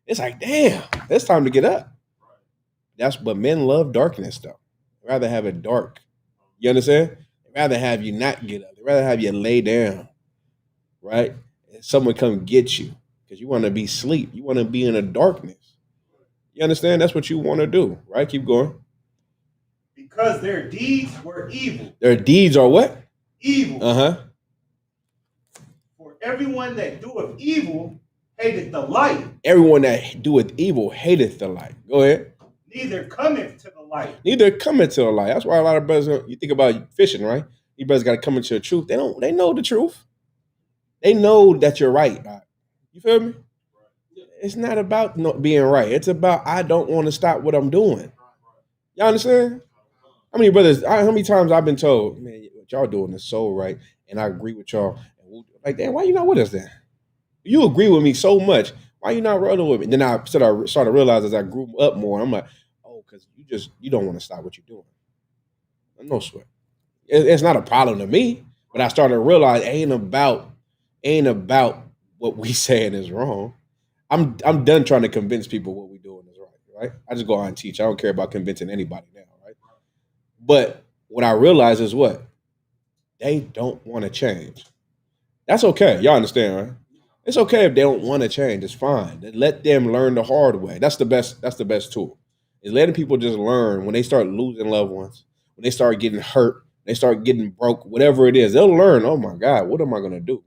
it's like, damn, it's time to get up. But men love darkness though. They'd rather have it dark. You understand? They'd rather have you not get up. They'd rather have you lay down, right? And someone come get you because you want to be asleep. You want to be in the darkness. You understand? That's what you want to do, right? Keep going. Because their deeds were evil. Their deeds are what? Evil. Uh-huh. For everyone that doeth evil hateth the light, Everyone that doeth evil hateth the light. Go ahead. neither cometh to the light. Neither come into the light. That's why a lot of brothers, you think about fishing, right? You brothers got to come into the truth. They know the truth. They know that you're right. You feel me? It's not about not being right. It's about I don't want to stop what I'm doing. Y'all understand? How many times I've been told, man, what y'all doing is so right, and I agree with y'all. Like, damn, why you not with us then? You agree with me so much. Why you not rolling with me? Then I started to realize as I grew up more, I'm like, oh, because you don't want to stop what you're doing. No sweat. It's not a problem to me, but I started to realize ain't about what we saying is wrong. I'm done trying to convince people what we doing is right? I just go out and teach. I don't care about convincing anybody now, right? But what I realize is what? They don't want to change. That's okay. Y'all understand, right? It's okay if they don't want to change. It's fine. Let them learn the hard way. That's the best tool. Is letting people just learn when they start losing loved ones, when they start getting hurt, they start getting broke, whatever it is, they'll learn, oh my God, what am I going to do?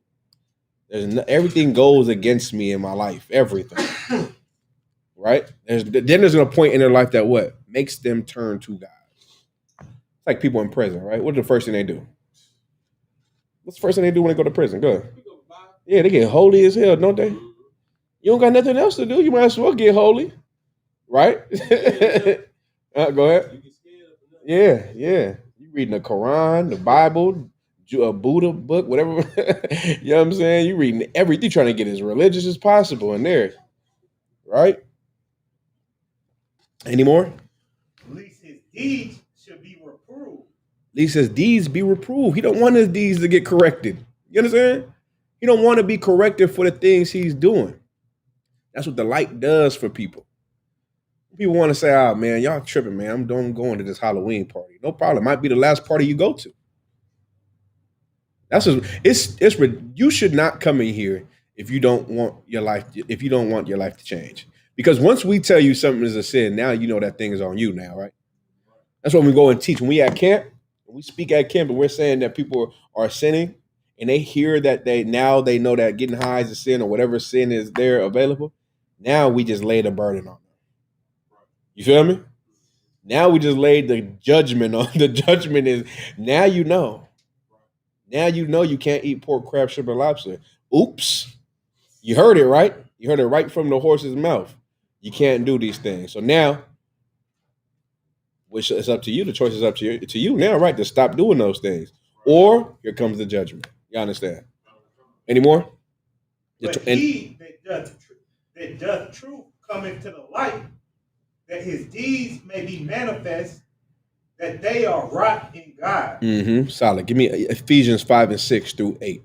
Everything goes against me in my life. Everything. Right? There's a point in their life that what? Makes them turn to God. It's like people in prison, right? What's the first thing they do? What's the first thing they do when they go to prison? Go ahead. Yeah, they get holy as hell, don't they? You don't got nothing else to do. You might as well get holy. Right? Go ahead. Yeah. You reading the Quran, the Bible, a Buddha book, whatever. You know what I'm saying? You reading everything, trying to get as religious as possible in there. Right? Any more? Least his deeds should be reproved. Least his deeds be reproved. He don't want his deeds to get corrected. You understand? He don't want to be corrected for the things he's doing. That's what the light does for people. People want to say, oh, man, y'all tripping, man. I'm going to this Halloween party. No problem. It might be the last party you go to. You should not come in here if you don't want your life to change. Because once we tell you something is a sin, now you know that thing is on you now, right? That's when we go and teach. When we at camp, when we speak at camp and we're saying that people are sinning and they hear that they know that getting high is a sin or whatever sin is there available, now we just lay the burden on them. You feel me? Now we just laid the judgment on. The judgment is now you know. Now you know you can't eat pork, crab, shrimp, and lobster. Oops. You heard it, right? You heard it right from the horse's mouth. You can't do these things. So now, which is up to you. The choice is up to you now, right? To stop doing those things. Or here comes the judgment. You understand? Any more? But he that doth truth cometh to the light, that his deeds may be manifest, that they are wrought in God. Solid. Give me Ephesians 5 and 6 through 8.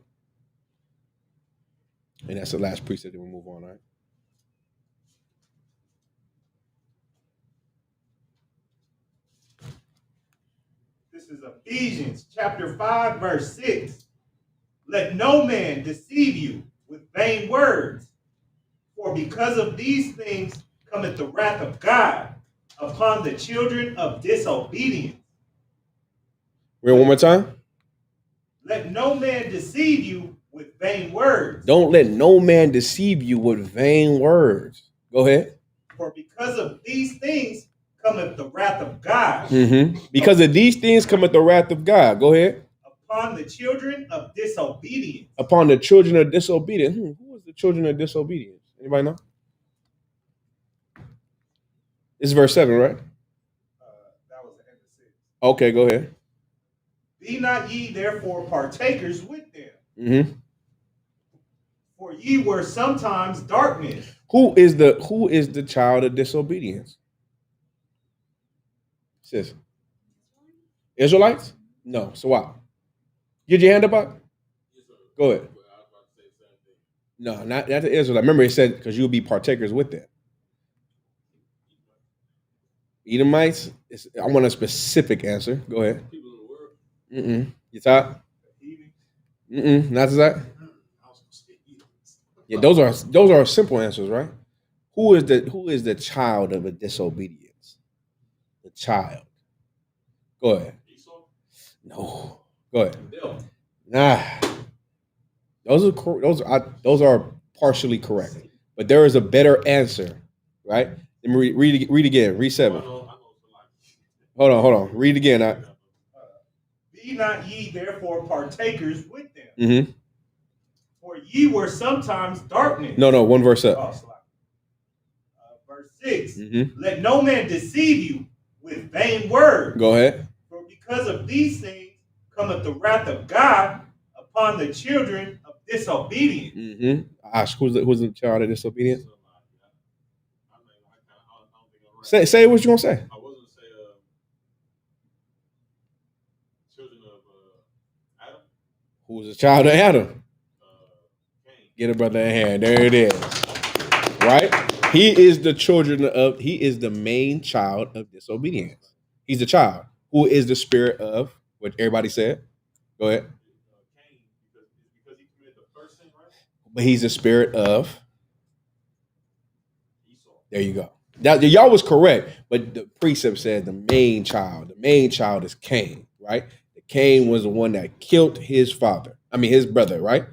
And that's the last precept that we'll move on, all right? This is Ephesians chapter 5, verse 6. Let no man deceive you with vain words, for because of these things cometh the wrath of God upon the children of disobedience. Read one more time. Let no man deceive you with vain words. Don't let no man deceive you with vain words. Go ahead. For because of these things cometh the wrath of God. Because of these things cometh the wrath of God. Go ahead. Upon the children of disobedience. Upon the children of disobedience. Who is the children of disobedience? Anybody know? This is verse 7, right? That was the end of 6. Okay, go ahead. Be not ye therefore partakers with them. For ye were sometimes darkness. Who is the child of disobedience? Sis. Israelites? No. So what? Get your hand up. Go ahead. No, not the Israelite. Remember, it said because you'll be partakers with them. Edomites. I want a specific answer. Go ahead. People in the world. You thought? Not that. Yeah, those are simple answers, right? Who is the child of a disobedience? The child. Go ahead. No. Go ahead. Nah. Those are partially correct. but there is a better answer, right? Let me read again. Read 7. Hold on. Read again. Be not ye therefore partakers with them. Mm-hmm. For ye were sometimes darkness. No, one verse up. Verse 6. Mm-hmm. Let no man deceive you with vain words. Go ahead. For because of these things cometh the wrath of God upon the children of disobedience. Mm-hmm. Who's the child of disobedience? Say what you gonna say. I was gonna say children of Adam. Who's the child of Adam? Get a brother in hand. There it is. Right? He is the main child of disobedience. He's the child who is the spirit of what everybody said. Go ahead. Cain, because he committed the first sin, right? But he's the spirit of Esau. There you go. Now, y'all was correct, but the precept said the main child. The main child is Cain, right? Cain was the one that killed his brother, right?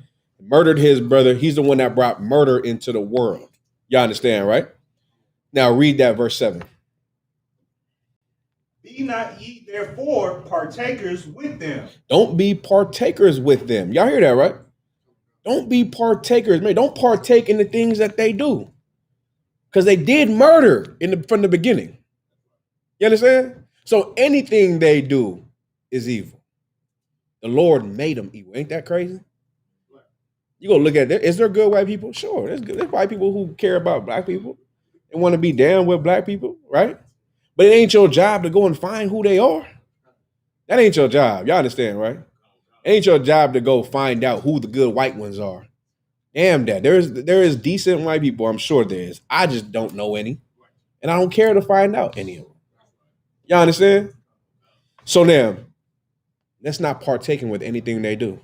Murdered his brother. He's the one that brought murder into the world. Y'all understand, right? Now read that verse 7. Be not ye therefore partakers with them. Don't be partakers with them. Y'all hear that, right? Don't be partakers. Man, don't partake in the things that they do. Because they did murder from the beginning. You understand? So anything they do is evil. The Lord made them evil. Ain't that crazy? You go look at it. Is there good white people? Sure. There's white people who care about black people and want to be down with black people, right? But it ain't your job to go and find who they are. That ain't your job. Y'all understand, right? It ain't your job to go find out who the good white ones are. Damn that. There is decent white people. I'm sure there is. I just don't know any. And I don't care to find out any of them. Y'all understand? So now, let's not partake with anything they do.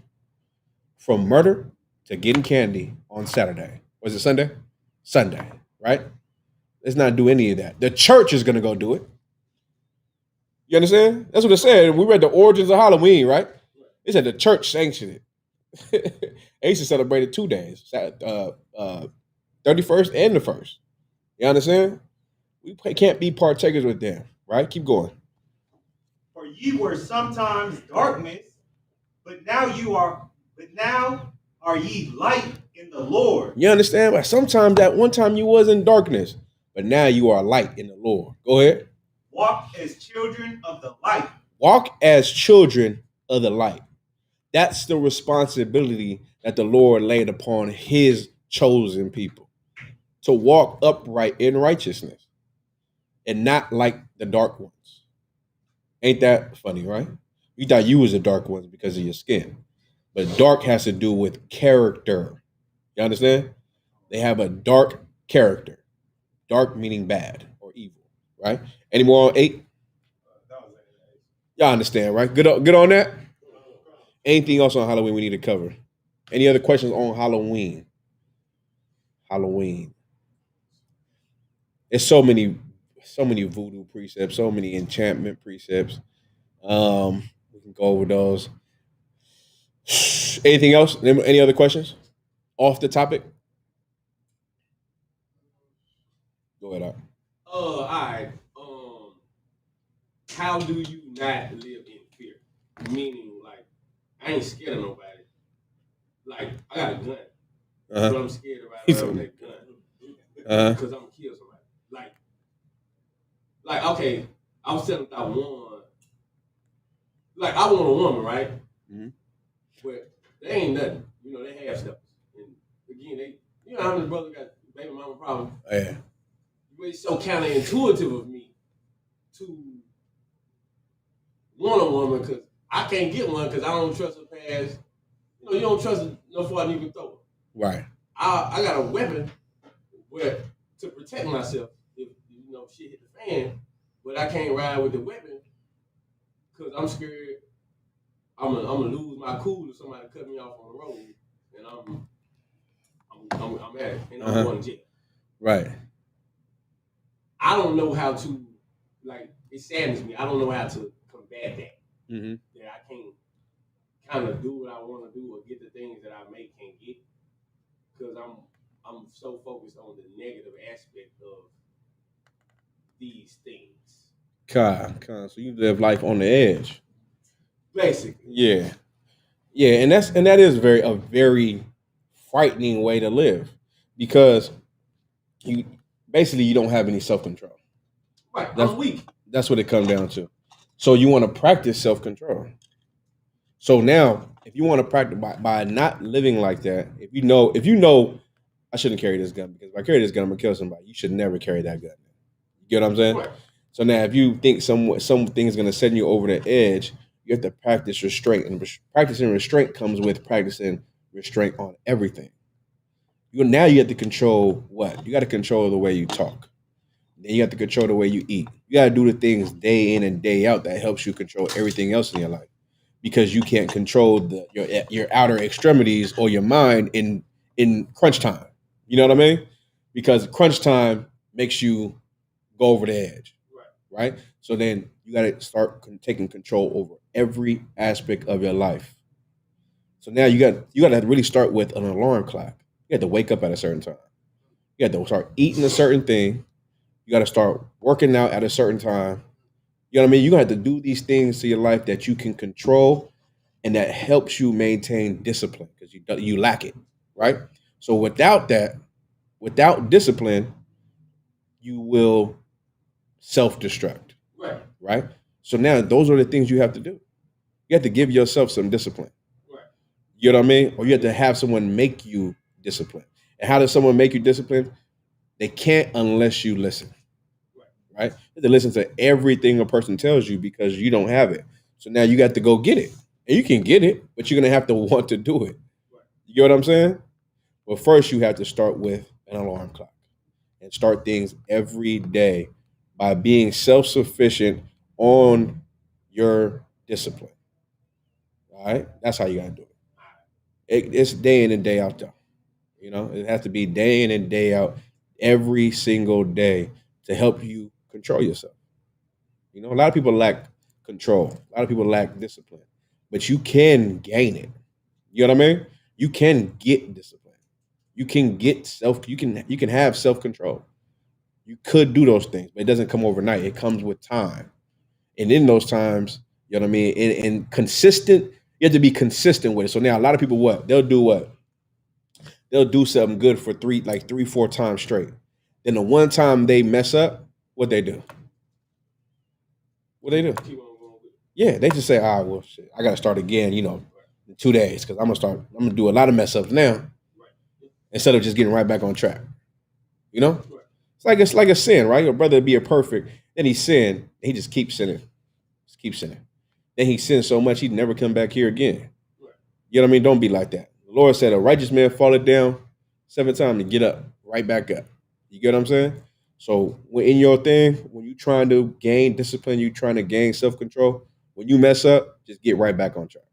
From murder to getting candy on Saturday. Was it Sunday? Sunday, right? Let's not do any of that. The church is going to go do it. You understand? That's what it said. We read the origins of Halloween, right? It said the church sanctioned it. They used to celebrate it 2 days, 31st and the 1st. You understand? We can't be partakers with them, right? Keep going. For ye were sometimes darkness, but now are ye light in the Lord. You understand? Like sometimes at one time you was in darkness, but now you are light in the Lord. Go ahead. Walk as children of the light. Walk as children of the light. That's the responsibility that the Lord laid upon his chosen people. To walk upright in righteousness and not like the dark ones. Ain't that funny, right? You thought you was the dark ones because of your skin. But dark has to do with character. You understand? They have a dark character. Dark meaning bad or evil, right? Any more on 8? Y'all understand, right? Good on that? Anything else on Halloween we need to cover? Any other questions on Halloween? Halloween. There's so many voodoo precepts, so many enchantment precepts. We can go over those. Anything else? Any other questions? Off the topic? Go ahead, Art. All right. How do you not live in fear? Meaning, like, I ain't scared of nobody. Like, I got a gun, but I'm scared to ride around with that gun because I'm gonna kill somebody. Like, okay, I was telling I want a woman, right? Mm-hmm. But they ain't nothing. You know, they have stuff. And again, you know how many brothers got baby mama problem? Oh, yeah. It's so counterintuitive of me to want a woman because I can't get one because I don't trust her past. You know, you don't trust her no before I even throw her. Right. I got a weapon to protect myself if shit hit the fan, but I can't ride with the weapon because I'm scared I'm gonna lose my cool if somebody cut me off on the road and I'm at it and I'm going to jail. Right. I don't know how to, it saddens me. I don't know how to combat that. Mm-hmm. That I can't kind of do what I want to do or get the things that I can't get because I'm so focused on the negative aspect of these things. So you live life on the edge. Basically. Yeah. Yeah, and that is a very frightening way to live, because you basically don't have any self-control. Right. That's I'm weak. That's what it comes down to. So you want to practice self-control. So now, if you want to practice by not living like that, if you know, I shouldn't carry this gun, because if I carry this gun, I'm gonna kill somebody. You should never carry that gun. You get what I'm saying? Right. So now, if you think something's gonna send you over the edge, you have to practice restraint, and practicing restraint comes with practicing restraint on everything. Now you have to control what? You got to control the way you talk. Then you have to control the way you eat. You got to do the things day in and day out that helps you control everything else in your life, because you can't control your outer extremities or your mind in crunch time. You know what I mean? Because crunch time makes you go over the edge, right? So then you got to start taking control over every aspect of your life. So now you got to really start with an alarm clock. You have to wake up at a certain time. You have to start eating a certain thing. You got to start working out at a certain time. You know what I mean? You're going to have to do these things to your life that you can control, and that helps you maintain discipline, because you lack it, right? So without discipline, you will self-destruct, right? So now those are the things you have to do. You have to give yourself some discipline. Right. You know what I mean? Or you have to have someone make you discipline. And how does someone make you discipline? They can't unless you listen, right? You have to listen to everything a person tells you, because you don't have it. So now you got to go get it. And you can get it, but you're going to have to want to do it. You get what I'm saying? But first, you have to start with an alarm clock and start things every day by being self-sufficient on your discipline. All right? That's how you got to do it. It's day in and day out, though. You know, it has to be day in and day out, every single day, to help you control yourself. You know, a lot of people lack control. A lot of people lack discipline, but you can gain it. You know what I mean? You can get discipline. You can get you can have self-control. You could do those things, but it doesn't come overnight. It comes with time. And in those times, you know what I mean? And consistent, you have to be consistent with it. So now a lot of people, they'll do something good for three, 4 times straight. Then the one time they mess up, what they do? What they do? Yeah, they just say, well, shit, I got to start again, in 2 days, because I'm going to do a lot of mess ups now, instead of just getting right back on track. You know? It's like a sin, right? Your brother be a perfect, then he sinned, and he just keeps sinning. Just keeps sinning. Then he sinned so much, he'd never come back here again. You know what I mean? Don't be like that. The Lord said, a righteous man falleth down 7 times and get up, right back up. You get what I'm saying? So in your thing, when you're trying to gain discipline, you're trying to gain self-control, when you mess up, just get right back on track.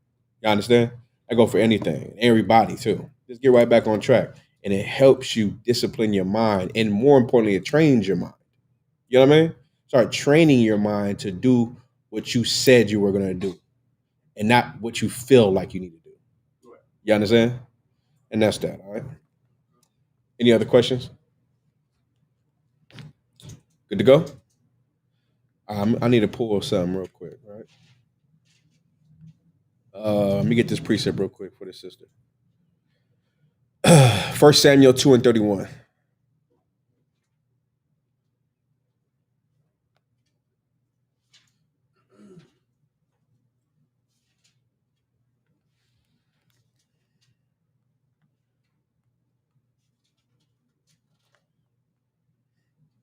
You understand? I go for anything, everybody too. Just get right back on track. And it helps you discipline your mind. And more importantly, it trains your mind. You know what I mean? Start training your mind to do what you said you were going to do, and not what you feel like you need to do. You understand? And that's that, all right? Any other questions? Good to go? I need to pull something real quick, all right? Let me get this precept real quick for the sister. 1 Samuel 2:31.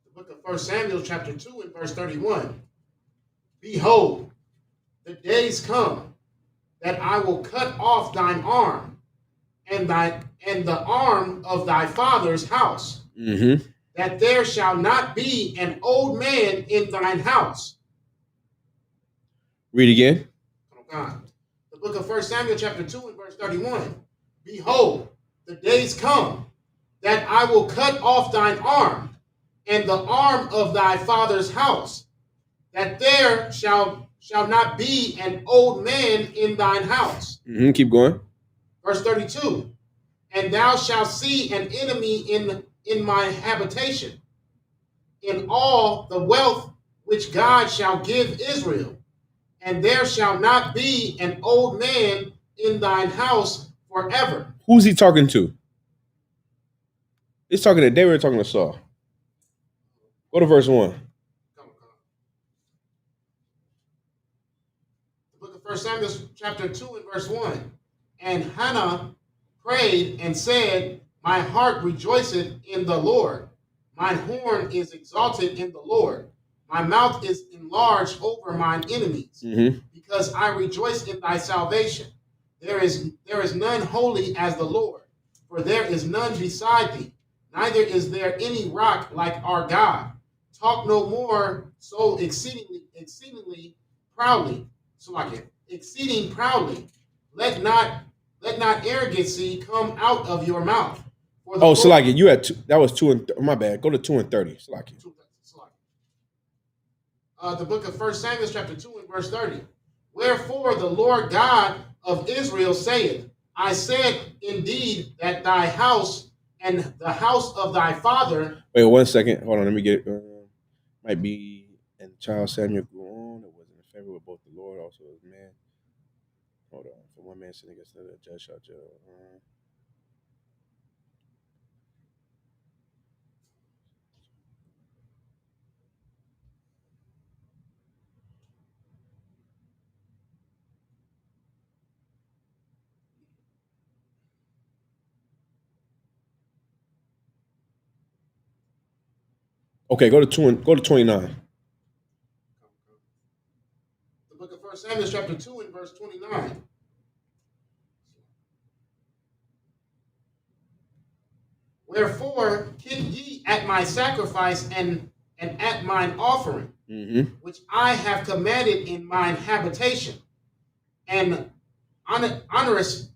The book of 1 Samuel chapter 2 and verse 31. Behold, the days come that I will cut off thine arm and the arm of thy father's house, that there shall not be an old man in thine house. Read again. Oh God. The book of 1 Samuel chapter 2 and verse 31. Behold, the days come that I will cut off thine arm and the arm of thy father's house, that there shall not be an old man in thine house. Keep going. Verse 32. And thou shalt see an enemy in my habitation, in all the wealth which God shall give Israel. And there shall not be an old man in thine house forever. Who's he talking to? He's talking to David or talking to Saul? Go to verse 1. The book of 1 Samuel chapter 2 and verse 1. And Hannah prayed and said, my heart rejoiceth in the Lord. Mine horn is exalted in the Lord. My mouth is enlarged over mine enemies, because I rejoice in thy salvation. There is none holy as the Lord, for there is none beside thee. Neither is there any rock like our God. Talk no more so exceedingly proudly. So like it, exceeding proudly. Let not arrogancy come out of your mouth. Oh, so like you had that was 2 and my bad. Go to 2 and 30. So like the book of 1 Samuel chapter 2 and verse 30. Wherefore the Lord God of Israel saith, I said indeed that thy house and the house of thy father. Wait 1 second. Hold on. Let me get it. Might be and the child Samuel grew on. It was in favor with both the Lord also as man. Hold on. For one man sinning against another, judge shall judge. Okay, go to 2 and go to 29. The book of 1 Samuel chapter 2 and verse 29. Wherefore kick ye at my sacrifice and at mine offering, which I have commanded in mine habitation, and honorest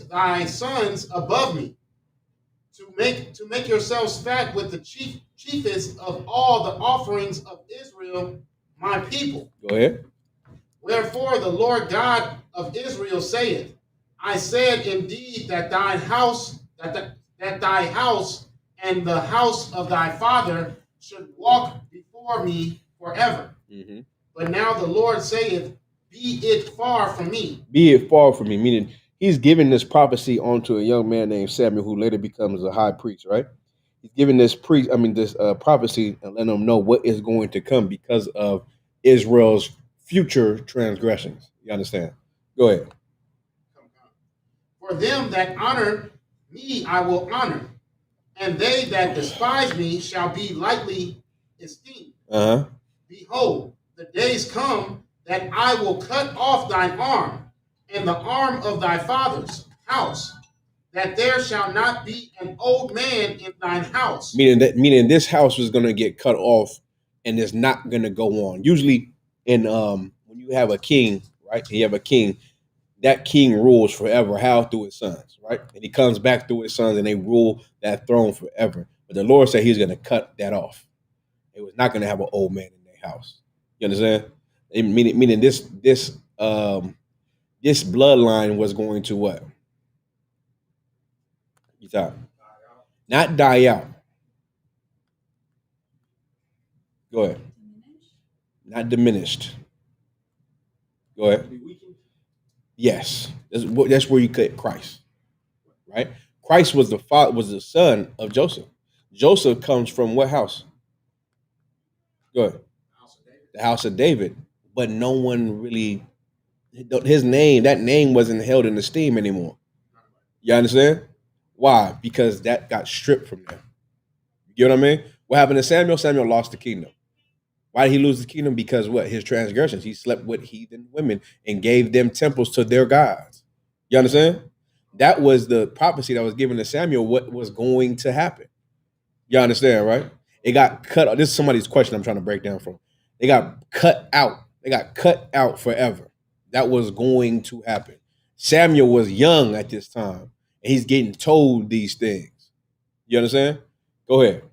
thy sons above me, to make yourselves fat with the chiefest of all the offerings of Israel, my people. Go ahead. Wherefore the Lord God of Israel saith, I said indeed that thy house, that thy house and the house of thy father should walk before me forever. But now the Lord saith, be it far from me. Be it far from me, meaning he's giving this prophecy onto a young man named Samuel who later becomes a high priest, right? He's giving this prophecy and letting them know what is going to come because of Israel's future transgressions. You understand? Go ahead. For them that honor me I will honor, and they that despise me shall be lightly esteemed. Behold, the days come that I will cut off thine arm and the arm of thy father's house, that there shall not be an old man in thine house. Meaning this house is going to get cut off and it's not going to go on. Usually in when you have a king, right? You have a king, that king rules forever. How? Through his sons, right? And he comes back through his sons and they rule that throne forever. But the Lord said he's going to cut that off. It was not going to have an old man in their house. You understand? Meaning this bloodline was going to what? You thought? Not die out. Go ahead. Not diminished. Go ahead. Yes, that's where you cut Christ, right? Christ was the son of Joseph. Joseph comes from what house? Go ahead. The house of David. But no one really, his name, that name wasn't held in esteem anymore. You understand? Why? Because that got stripped from them. You know what I mean? What happened to Samuel? Samuel lost the kingdom. Why did he lose the kingdom? Because what? His transgressions. He slept with heathen women and gave them temples to their gods. You understand? That was the prophecy that was given to Samuel, what was going to happen. You understand, right? It got cut. This is somebody's question I'm trying to break down from. They got cut out. They got cut out forever. That was going to happen. Samuel was young at this time, and he's getting told these things. You understand? Go ahead.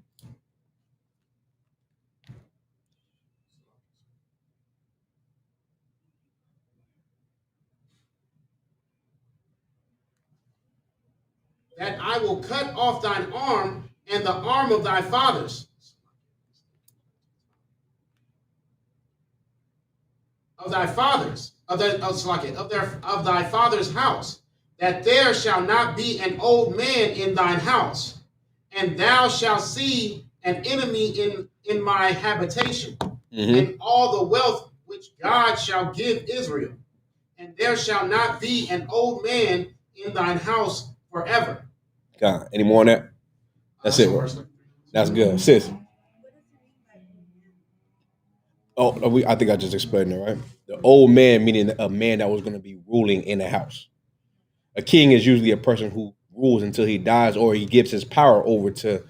that I will cut off thine arm and the arm of thy fathers. Of thy fathers, of thy father's house, that there shall not be an old man in thine house, and thou shalt see an enemy in my habitation, and all the wealth which God shall give Israel, and there shall not be an old man in thine house forever. God, any more on that? That's it. Bro. That's good, sis. Oh, I think I just explained it, right? The old man meaning a man that was going to be ruling in the house. A king is usually a person who rules until he dies, or he gives his power over to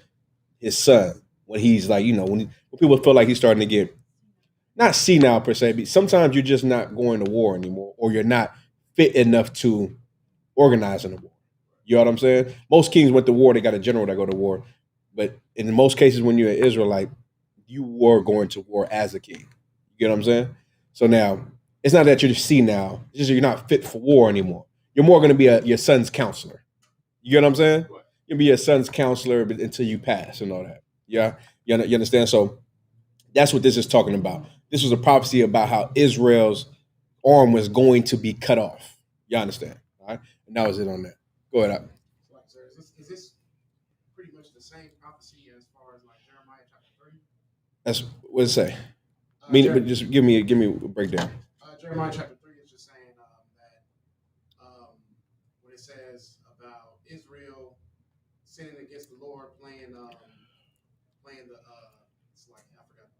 his son when he's like, when people feel like he's starting to get not senile per se, but sometimes you're just not going to war anymore, or you're not fit enough to organize in a war. You know what I'm saying? Most kings went to war; they got a general that go to war, but in most cases, when you're an Israelite, you were going to war as a king. You know what I'm saying? So now, it's not that you're senile; it's just you're not fit for war anymore. You're more going to be your son's counselor. You get what I'm saying? You'll be your son's counselor until you pass and all that. Yeah, you understand? So that's what this is talking about. This was a prophecy about how Israel's arm was going to be cut off. You understand? All right, and that was it on that. Go ahead. Is this pretty much the same prophecy as far as like Jeremiah chapter 3? That's what it say. But just give me a breakdown. Jeremiah chapter 3 is just saying that when it says about Israel sinning against the Lord, playing the it's like I forgot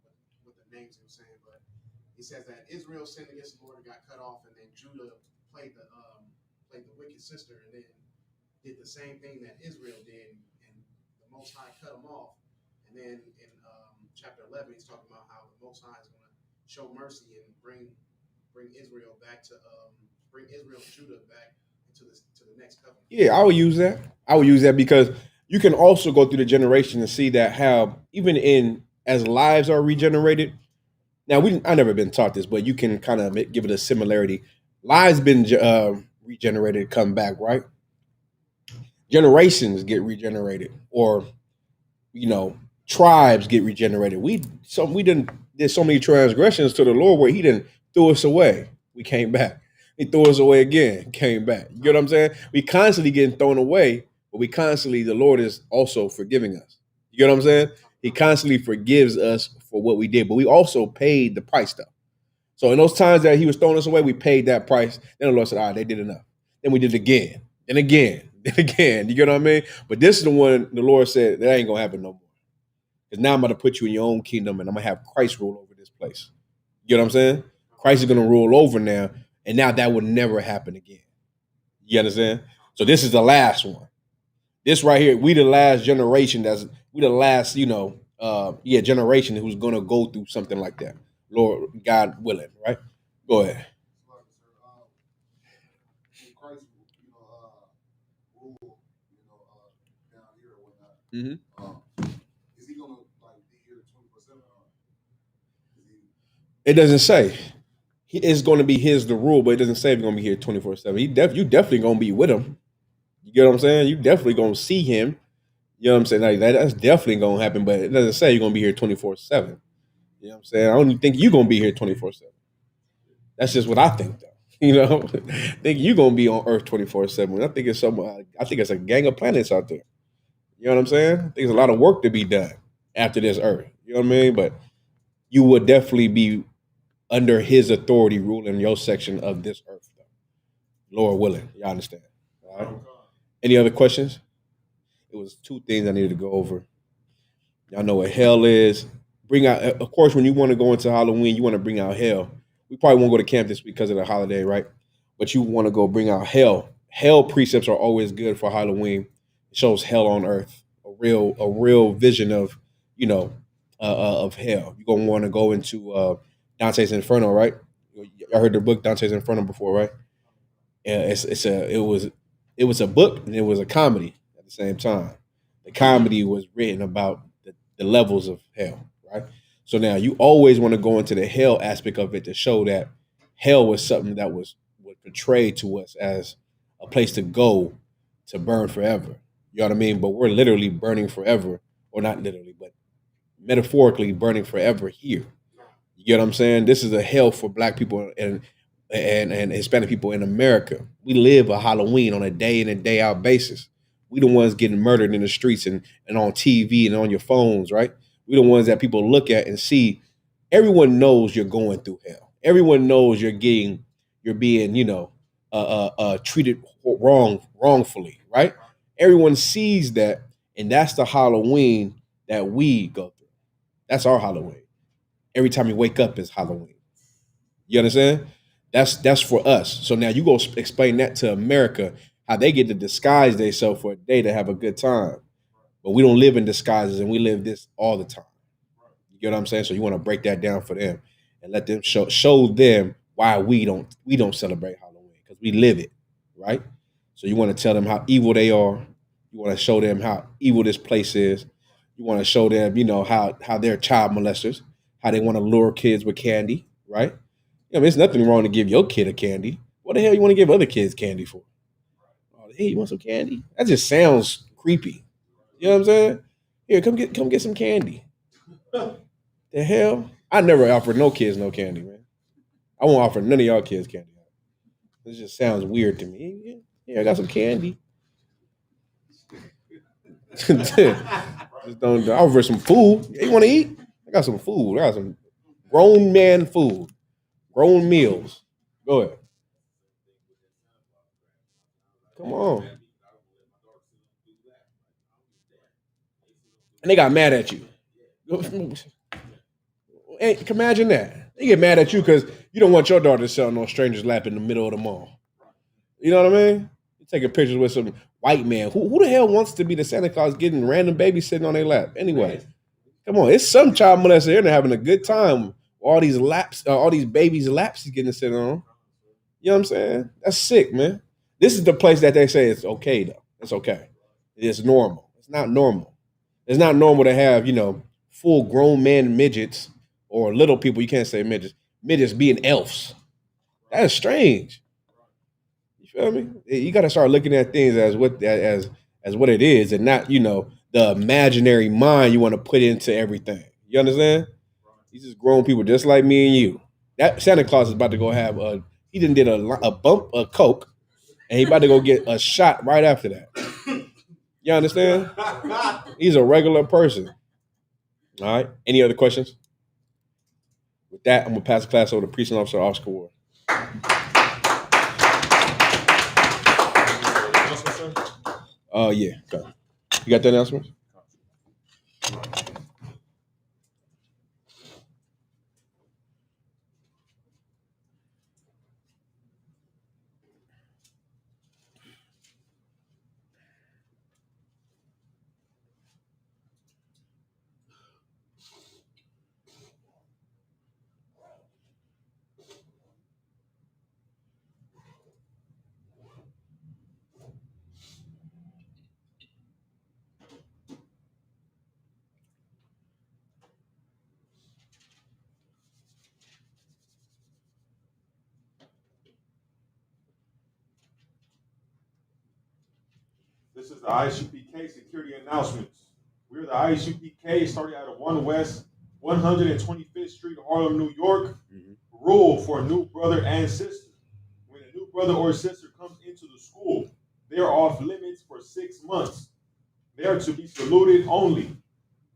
what the names he was saying, but he says that Israel sinned against the Lord and got cut off, and then Judah played the wicked sister, and then did the same thing that Israel did, and the Most High cut them off. And then in chapter 11, he's talking about how the Most High is going to show mercy and bring Israel back to bring Israel and Judah back to the next covenant. Yeah, I would use that. Because you can also go through the generation and see that how even as lives are regenerated. Now I never been taught this, but you can kind of give it a similarity. Lives been regenerated, come back, right? Generations get regenerated, or tribes get regenerated. We did so many transgressions to the Lord where He didn't throw us away. We came back. He threw us away again, came back. You get what I'm saying? We constantly getting thrown away, but the Lord is also forgiving us. You get what I'm saying? He constantly forgives us for what we did, but we also paid the price though. So in those times that He was throwing us away, we paid that price. Then the Lord said, all right, they did enough. Then we did it again, and again, and again. You get what I mean? But this is the one the Lord said, that ain't going to happen no more. Because now I'm going to put you in your own kingdom, and I'm going to have Christ rule over this place. You know what I'm saying? Christ is going to rule over now, and now that would never happen again. You understand? So this is the last one. This right here, we the last generation generation who's going to go through something like that. Lord, God willing, right? Go ahead. Christ, rule, down here or whatnot. Is He gonna be here 24/7? It doesn't say. It's going to be His the rule, but it doesn't say He's going to be here 24/7. You definitely going to be with Him. You get what I'm saying? You definitely going to see Him. You know what I'm saying? Like that's definitely going to happen, but it doesn't say you're going to be here 24/7. You know what I'm saying? I don't even think you're going to be here 24/7. That's just what I think, though. I think you're going to be on Earth 24/7. I think it's a gang of planets out there. You know what I'm saying? I think there's a lot of work to be done after this Earth. You know what I mean? But you would definitely be under His authority ruling your section of this Earth, though. Lord willing. Y'all understand? All right. Any other questions? It was two things I needed to go over. Y'all know what hell is. Bring out, of course, when you want to go into Halloween, you want to bring out hell. We probably won't go to camp this week because of the holiday, right? But you want to go bring out hell. Hell precepts are always good for Halloween. It shows hell on earth, a real vision of, of hell. You're gonna want to go into Dante's Inferno, right? I heard the book Dante's Inferno before, right? Yeah, it was a book and it was a comedy at the same time. The comedy was written about the levels of hell, right? So now you always want to go into the hell aspect of it to show that hell was something that was portrayed to us as a place to go to burn forever. You know what I mean? But we're literally burning forever, or not literally, but metaphorically burning forever here. You get what I'm saying? This is a hell for black people and Hispanic people in America. We live a Halloween on a day in and day out basis. We the ones getting murdered in the streets and on TV and on your phones, right? We the ones that people look at and see. Everyone knows you're going through hell. Everyone knows you're being, treated wrongfully, right? Everyone sees that, and that's the Halloween that we go through. That's our Halloween. Every time you wake up is Halloween. You understand? That's for us. So now you go explain that to America, how they get to disguise themselves for a day to have a good time. But we don't live in disguises, and we live this all the time. You get what I'm saying? So you want to break that down for them and let them show them why we don't celebrate Halloween, because we live it, right? So you want to tell them how evil they are. You want to show them how evil this place is. You want to show them, how they're child molesters, how they want to lure kids with candy, right? There's nothing wrong to give your kid a candy. What the hell you want to give other kids candy for? Oh, hey, you want some candy? That just sounds creepy. You know what I'm saying? Here, come get some candy. The hell? I never offered no kids no candy, man. I won't offer none of y'all kids candy. This just sounds weird to me. Yeah, I got some candy. Just don't offer some food. Hey, you want to eat? I got some food. I got some grown man food, grown meals. Go ahead. Come on. And they got mad at you. Hey, imagine that. They get mad at you because you don't want your daughter to sit on no stranger's lap in the middle of the mall. You know what I mean? You're taking pictures with some white man. Who the hell wants to be the Santa Claus getting random babies sitting on their lap? Anyway, come on. It's some child molester here and they're having a good time. All these babies' laps he's getting to sit on. You know what I'm saying? That's sick, man. This is the place that they say it's okay, though. It's okay. It's normal. It's not normal. It's not normal to have, full grown man midgets or little people. You can't say midgets. Midgets being elves. That is strange. You feel me? You got to start looking at things as what it is, and not the imaginary mind you want to put into everything. You understand? These just grown people just like me and you. That Santa Claus is about to go have he did a bump of coke, and he about to go get a shot right after that. You understand? He's a regular person. All right. Any other questions? With that, I'm gonna pass the class over to Precinct Officer Oscar Ward. Yeah. Okay. You got the announcement? This is the ISUPK security announcements. We're the ISUPK, starting out of 1 West 125th Street, Harlem, New York. Rule for a new brother and sister. When a new brother or sister comes into the school, they are off limits for 6 months. They are to be saluted only.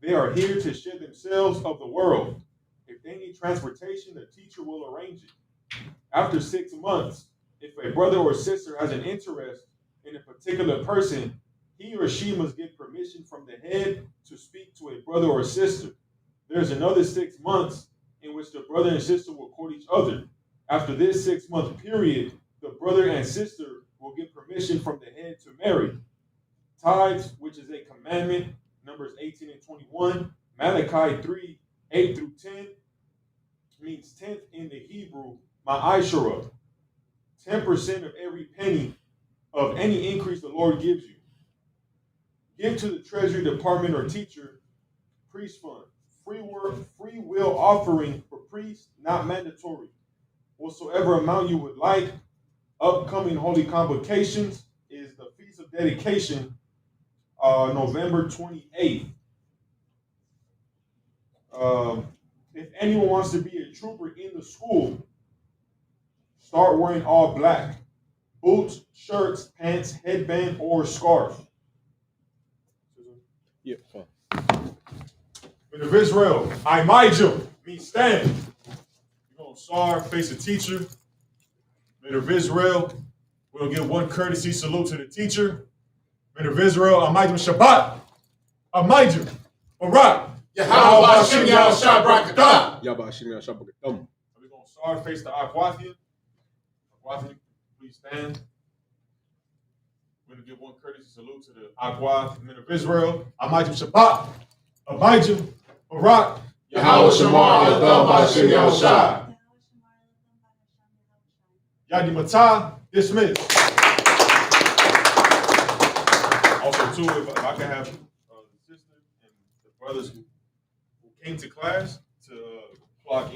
They are here to shed themselves of the world. If they need transportation, the teacher will arrange it. After 6 months, if a brother or sister has an interest in a particular person, he or she must get permission from the head to speak to a brother or sister. There's another 6 months in which the brother and sister will court each other. After this 6 month period, the brother and sister will get permission from the head to marry. Tithes, which is a commandment, Numbers 18 and 21, Malachi 3, 8 through 10, means tenth in the Hebrew, ma'ashara, 10% of every penny of any increase the Lord gives you. Give to the Treasury Department or teacher, priest fund, free will offering for priests, not mandatory. Whatsoever amount you would like. Upcoming holy convocations is the Feast of Dedication, November 28th. If anyone wants to be a trooper in the school, start wearing all black. Boots, shirts, pants, headband, or scarf. Yeah, fine. Men of Israel, Imijah means stand. You're going to SAR, face the teacher. Men of Israel, we'll give one courtesy salute to the teacher. Men of Israel, Imijah Shabbat. Imijah, Barak. Yahweh Hashem Yahushua Barakatah. Yahweh Hashem Yahushua Barakatah. We're going to SAR, face the Aquathia. Aquathia, please stand. We're going to give one courtesy salute to the Aquath, men of Israel. Imijah Shabbat. Imijah, Barak. Yahweh Shamar Alatham Hashem Yahushua. Yadi Matah, dismissed. Also, too, if I can have the sister and the brothers who came to class to clock in.